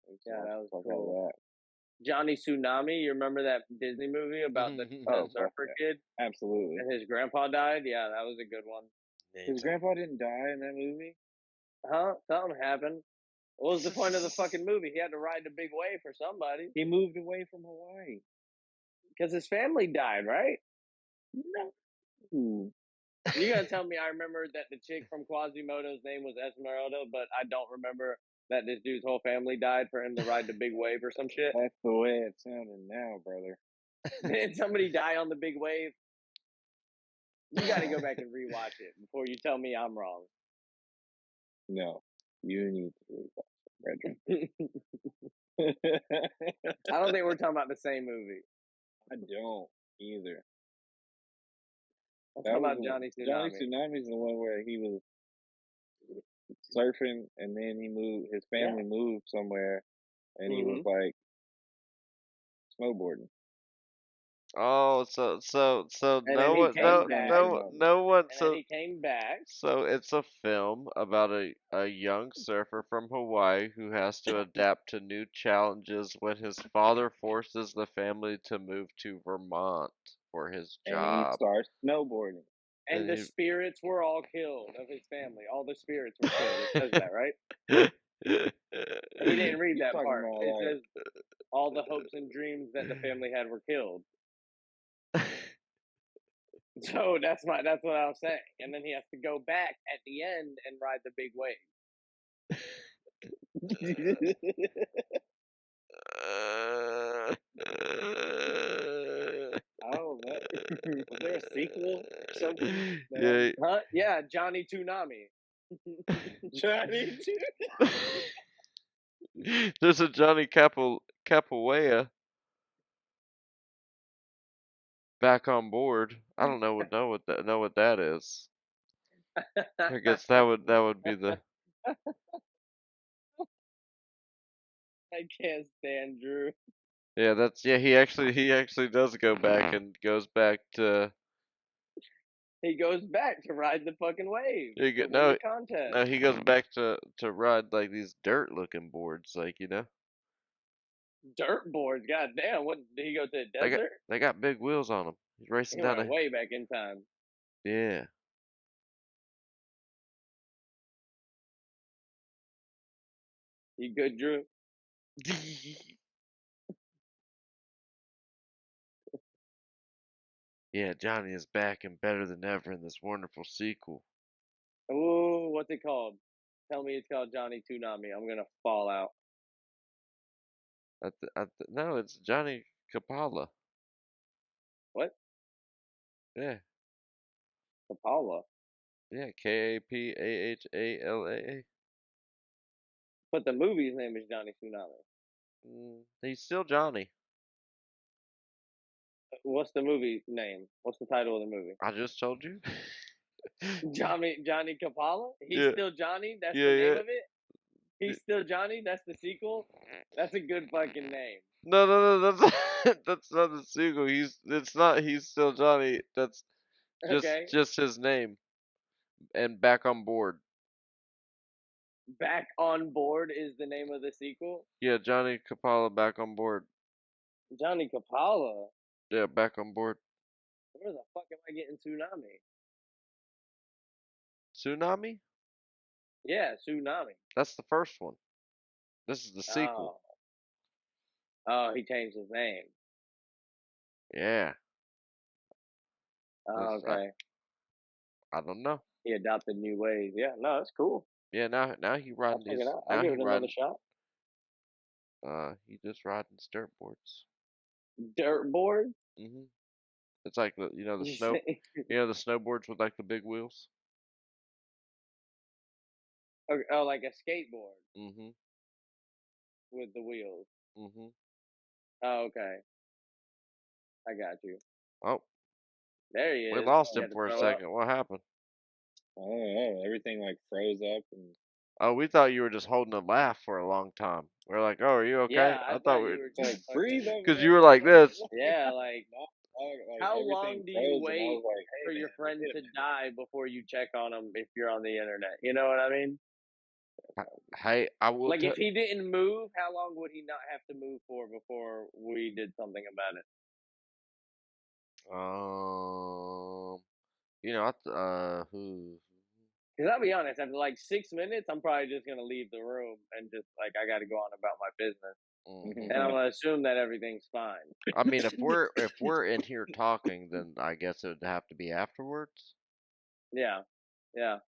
I used to Yeah, watch that the was fuck out cool. of Johnny Tsunami. You remember that Disney movie about the that. Oh, fuck surfer yeah. kid Absolutely. and his grandpa died? Yeah, that was a good one. His grandpa didn't die in that movie? Huh? Something happened. What was the point of the fucking movie? He had to ride the big wave for somebody. He moved away from Hawaii. Because his family died, right? No. You gotta tell me I remember that the chick from Quasimodo's name was Esmeralda, but I don't remember that this dude's whole family died for him to ride the big wave or some shit. That's the way it sounded now, brother. Did somebody die on the big wave? You gotta go back and rewatch it before you tell me I'm wrong. No, you need to read I that. don't think we're talking about the same movie. I don't either. I'm That talking was about Johnny Johnny Tsunami. Tsunami is the one where he was surfing and then he moved. His Yeah. family moved somewhere, and he was like snowboarding. Oh, so And then no he one, came That's no, Johnny back. no, Tsunami. no one. And then he came back. So it's a film about a young surfer from Hawaii who has to adapt to new challenges when his father forces the family to move to Vermont for his And he job. starts snowboarding. And the And spirits were all killed of his family. All the spirits were killed. It says that, right? he He didn't read You're that talking part. about It like says all the hopes and dreams that the family had were killed. So that's what I was saying. And then he has to go back at the end and ride the big wave. oh man, was there a sequel or something? Yeah. Huh? Yeah, Johnny Tsunami. Johnny There's a Johnny Capoeira back on board. I don't know what that is. I guess that would be the I can't stand Drew. yeah, he actually does go back and goes back to He goes back to ride the fucking wave he to get win the no contest. no he goes back to ride like these dirt looking boards, like, you know. Dirt boards, goddamn! What did he go to the They got desert? they got big wheels on them. He's racing He down went a way back in time. yeah. You good, Drew? Yeah, Johnny is back and better than ever in this wonderful sequel. Oh, what's it called? Tell me it's called Johnny Tsunami. I'm gonna fall out. No, it's Johnny Capala. What? Yeah, Apollo. yeah, Kapahala. But the movie's name is Johnny Tsunami. He's still Johnny. What's the movie name? What's the title of the movie? I just told you. Johnny Kapala? He's Yeah, still Johnny? That's the yeah, name yeah. of it? He's still Johnny? That's the sequel? That's a good fucking name. No, no, no, that's that's not the sequel. It's not. He's still Johnny. That's just Okay. just his name and back on board. Back on Board is the name of the sequel. Yeah, Johnny Capala back on board. Johnny Kapala? Yeah, back on board. Where the fuck am I getting Tsunami? Tsunami? Yeah, Tsunami. That's the first one. This is the sequel. Oh. Oh, he changed his name. Yeah. Oh, okay. I don't know. He adopted new ways. Yeah, no, that's cool. Yeah, now he I'll riding check it his out. I'll now give he it another riding shot. he just riding dirt boards. Dirt board? It's like the You say? the snowboards with like the big wheels. Oh, like a skateboard Mhm. with the wheels. Mhm. Oh, okay. I got you. Oh, There he we is. lost You him had to for a throw up. second. What happened? I don't know. Everything like froze up and Oh, we thought you were just holding a laugh for a long time. We're like, "Oh, are you okay?" Yeah, I I thought thought we you were were it's just like breathe fucking. over cuz you there. were I was like like, this. what? Yeah, like No, like how everything long do you froze and I wait was like, for hey your man, friend wait a to minute. die before you check on him if you're on the internet? You know what I mean? Hey, I will Like tell if he didn't move, how long would he not have to move for before we did something about it? um who Because I'll be honest, after like 6 minutes, I'm probably just gonna leave the room and just like I got to go on about my business. Hmm. and I'm gonna assume that everything's fine. I mean, if we're in here talking, then I guess it would have to be afterwards. Yeah, yeah.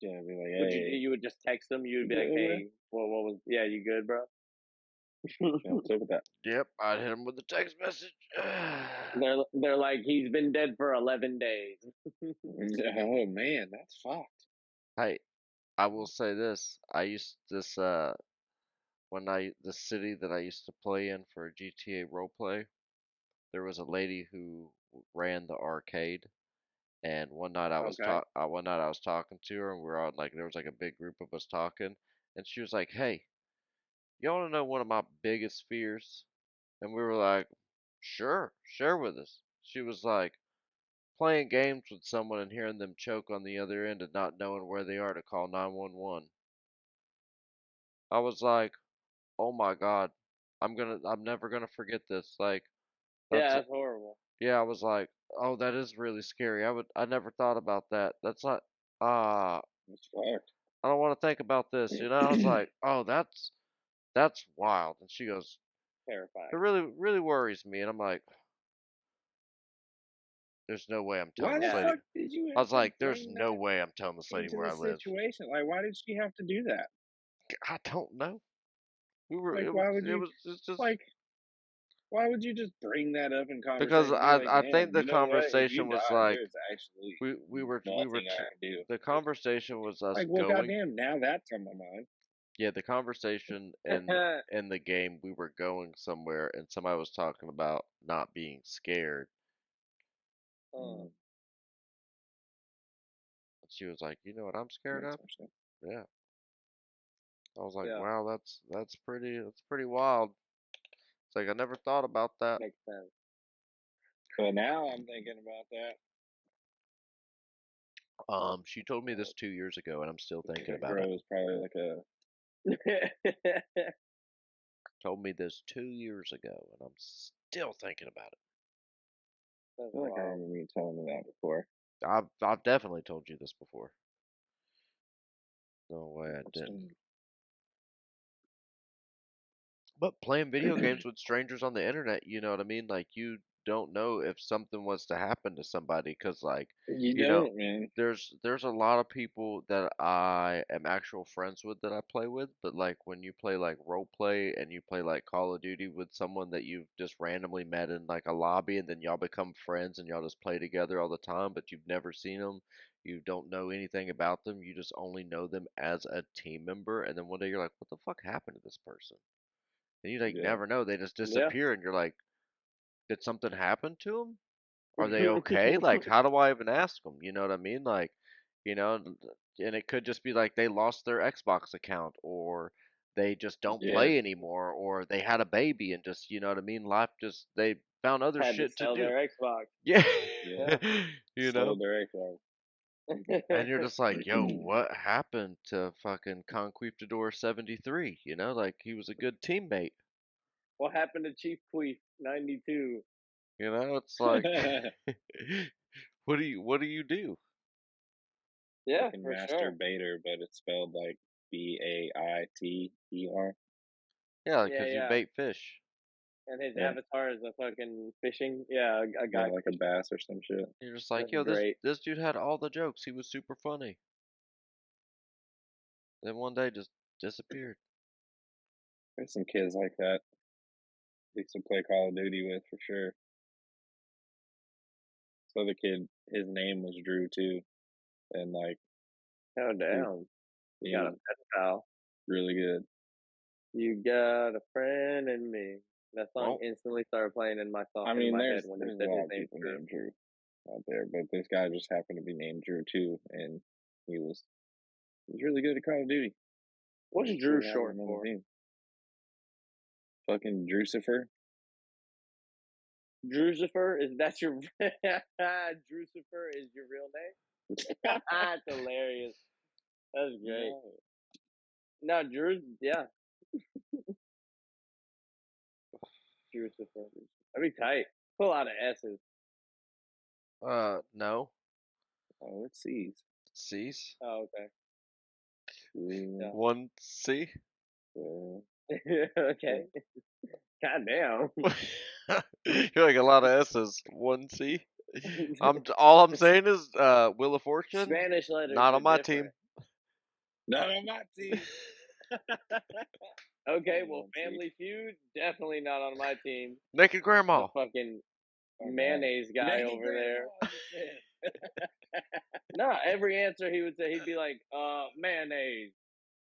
Yeah, be like, Would hey, you would just text them? You would you be like, good, bro? hey, what was? Yeah, you good, bro? Yeah, what's up with that? Yep, I'd hit him with a text message. They're like, he's been dead for 11 days. Oh man, that's fucked. Hey, I will say this. I used this the city that I used to play in for GTA roleplay, there was a lady who ran the arcade, and Okay. one night I was talking to her, and we were on like there was like a big group of us talking, and she was like, "Hey, you want to know one of my biggest fears?" And we were like, "Sure, share with us." She was like, "Playing games with someone and hearing them choke on the other end and not knowing where they are to call 911." I was like, "Oh my God, I'm never gonna forget this." Like, Yeah, that's that's horrible. yeah, I was like, "Oh, that is really scary. I never thought about that. That's not ah, That's fucked. I don't want to think about this." I was like, "Oh, that's wild." And she goes, "It Terrifying. really worries me." And I'm like, "There's no way I'm telling Why this the Yeah. lady." fuck did you I have was to like, "There's bring no that way I'm telling this lady into where the I live." situation? Like, why did she have to do that? I don't know. We were Like, why would it you? was it's just Like, why would you just bring that up in because conversation? Be like, I think man, the you know what? If you conversation was die, like there's actually we were nothing I can do. the conversation was us Like, well, going. goddamn, now that's on my mind. Yeah, the conversation in the game, we were going somewhere, and somebody was talking about not being scared. Uh, Mm, And she was like, "You know what I'm scared makes of?" more sense. Yeah. I was like, yeah, "Wow, that's pretty wild." It's like I never thought about that. makes sense. But now I'm thinking about that. She told me this 2 years ago, and I'm still I think thinking that about it. girl is probably like a. Told me this 2 years ago, and I'm still thinking about it. I That's feel like I wild. remember you telling me that before. I've definitely told you this before. No way I didn't. But playing video games with strangers on the internet, you know what I mean? Like you don't know if something was to happen to somebody, 'cause like, You you know, don't, man. there's a lot of people that I am actual friends with that I play with, but like when you play like role play and you play like Call of Duty with someone that you've just randomly met in like a lobby and then y'all become friends and y'all just play together all the time, but you've never seen them, you don't know anything about them, you just only know them as a team member, and then one day you're like, what the fuck happened to this person? And you like Yeah. never know. They just Yeah. disappear, and you're like, did something happen to them? Are they okay? Like, how do I even ask them? You know what I mean? Like, and it could just be like they lost their Xbox account, or they just don't Yeah. play anymore, or they had a baby and just, you know what I mean? Life just they found other Had to shit to sell do. their Xbox. Yeah, Yeah. Yeah. you know. Sold their Xbox. And you're just like, yo, what happened to fucking Conquistador 73? Like he was a good teammate. What happened to Chief Queef 92? It's like, what do you do? Yeah, Fucking for Master sure. Baiter, but it's spelled like Baiter. Yeah, Yeah, because you yeah. bait fish. And his Yeah. avatar is a fucking fishing. Yeah, a Yeah, guy like a fishing. bass or some shit. You're just like, That's yo, this great. this dude had all the jokes. He was super funny. Then one day just disappeared. There's some kids like that. Used to play Call of Duty with for sure. This other kid, his name was Drew too, and like Oh he, damn! he Got a was pet pal. really good. You got a friend in me. That song Well, instantly started playing in I in mean, my head there's when he there's a said lot his of name. people Drew. named Drew out there, but this guy just happened to be named Drew too, and he was really good at Call of Duty. What's Just Drew didn't have short him on the for? team. Fucking Drucifer. Drucifer is that your Drucifer is your real name? That's hilarious. That's great. No. No, Drew. Yeah, Drucifer. That'd be tight. Put a lot of S's. no. Oh, it's C's. C's. Oh, okay. Drew. Yeah. One C. Uh, Okay. God damn. You're like a lot of S's. One C. All I'm saying is Wheel of Fortune, Spanish letters not are on my different. team. Not on my team. Okay, I'm well, on team. Family Feud, definitely not on my team. Naked The Grandma. fucking Oh, mayonnaise guy Naked over there. Grandma, he said. No, every answer he would say, he'd be like, mayonnaise.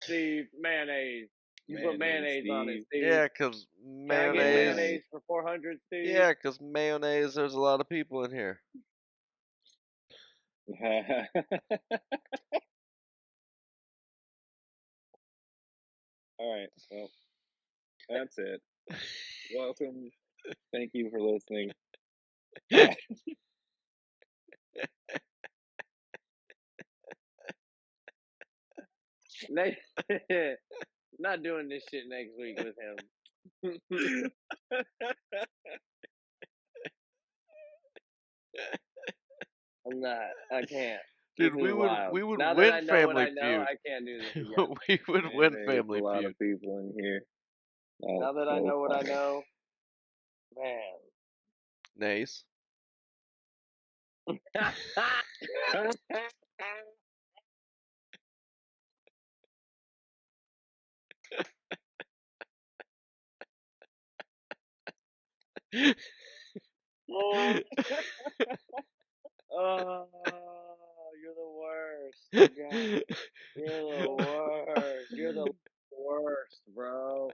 Steve, mayonnaise. You put Mayonnaise, mayonnaise on it, Steve. Steve. Yeah, 'cause Can I get mayonnaise. mayonnaise for 400, Steve? Yeah, 'cause mayonnaise. There's a lot of people in here. All right. Well, that's it. Welcome. Thank you for listening. Not doing this shit next week with him. I'm not. I can't. Dude, This is wild. we would Now that win I know what Family I know, Feud. I can't do this again. We would Man, win there's a Family lot Feud. of people in here. Now That's that I so know what I funny. know, man. Nays. Oh, you're the worst. God, you're the worst. You're the worst, bro.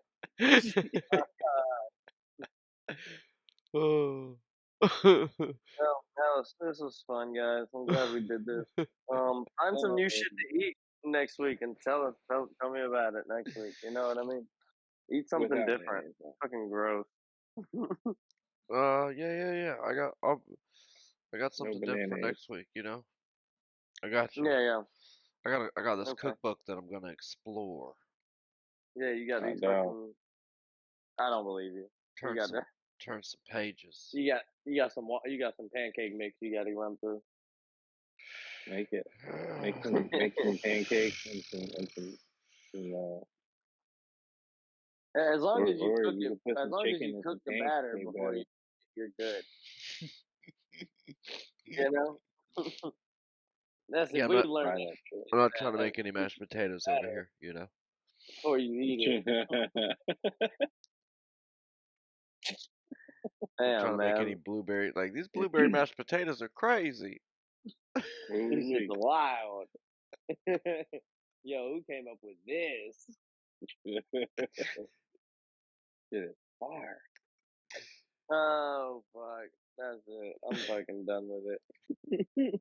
Oh. Well, this was fun, guys. I'm glad we did this. Find some new shit to eat next week and tell me about it next week. You know what I mean? Eat something Without different. mayonnaise, though. Fucking gross. Yeah. I got No something different for bananas. next week. You know. I got you. Yeah. I got this Okay. cookbook that I'm gonna explore. Yeah, you got I these know. fucking. I don't believe you. You got that. Turn some pages. You got some pancake mix you got to run through. Make it. Make some pancakes and some As long as you or cook you it, can put as some long as chicken you and cook some the pancakes batter before better. you're good. You know. That's Yeah, it. We've learned that shit. I'm not trying to Like make any mashed potatoes over here. You know. before you eat it. I'm trying Damn, to make any man. blueberry. Like these blueberry mashed potatoes are crazy. This shit's wild. Yo, who came up with this? Shit is fire. Oh fuck. That's it. I'm fucking done with it.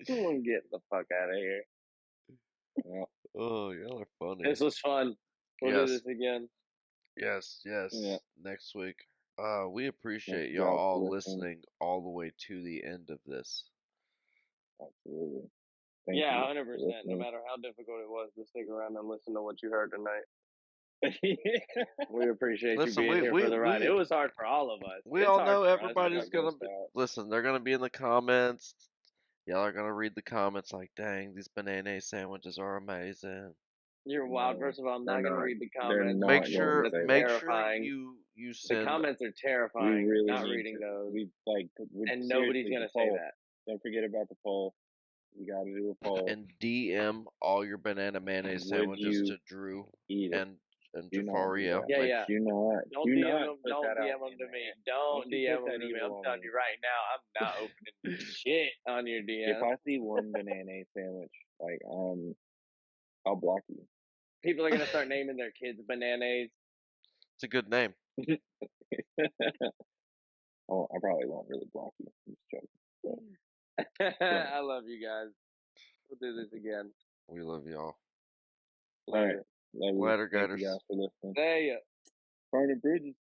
I'm getting the fuck out of here. Well, Oh, y'all are funny. This was fun. We'll do Yes, this again. yes. yeah. Next week. We Thank appreciate you y'all all for all listening. listening all the way to the end of this. Absolutely. Thank Yeah, you 100%. for No listening. matter how difficult it was to stick around and listen to what you heard tonight. We appreciate you Listen, being here for the ride. It was hard for all of us. we It's all hard know for us. I everybody's got gonna grossed be. out. Listen, they're gonna be in the comments. Y'all are gonna read the comments like, "Dang, these banana sandwiches are amazing." You're wild. First of all, I'm They're not going to not. read the They're comments. not going to That's say that. Make sure terrifying. you The send. comments are We terrifying. really Not need reading to. those. And nobody's seriously, going the to say poll. that. Don't forget about the poll. You got to do a poll. And DM all your banana mayonnaise Would sandwiches you to Drew eat it? and Do not do Jafariel. that. Yeah. Do not. Don't Do DM not them. put Don't that out DM them in to there. me. Don't Don't you DM put them that to me. evil I'm on telling me. you right now, I'm not opening shit on your If DM. I see one banana sandwich, like I'll block you. People are going to start naming their kids bananas. It's a good name. Oh, I probably won't really block you. I'm just joking. I love you guys. We'll do this again. We love y'all. All right. Love you. Later, Thank gators. you guys for listening. See ya. Burning bridges.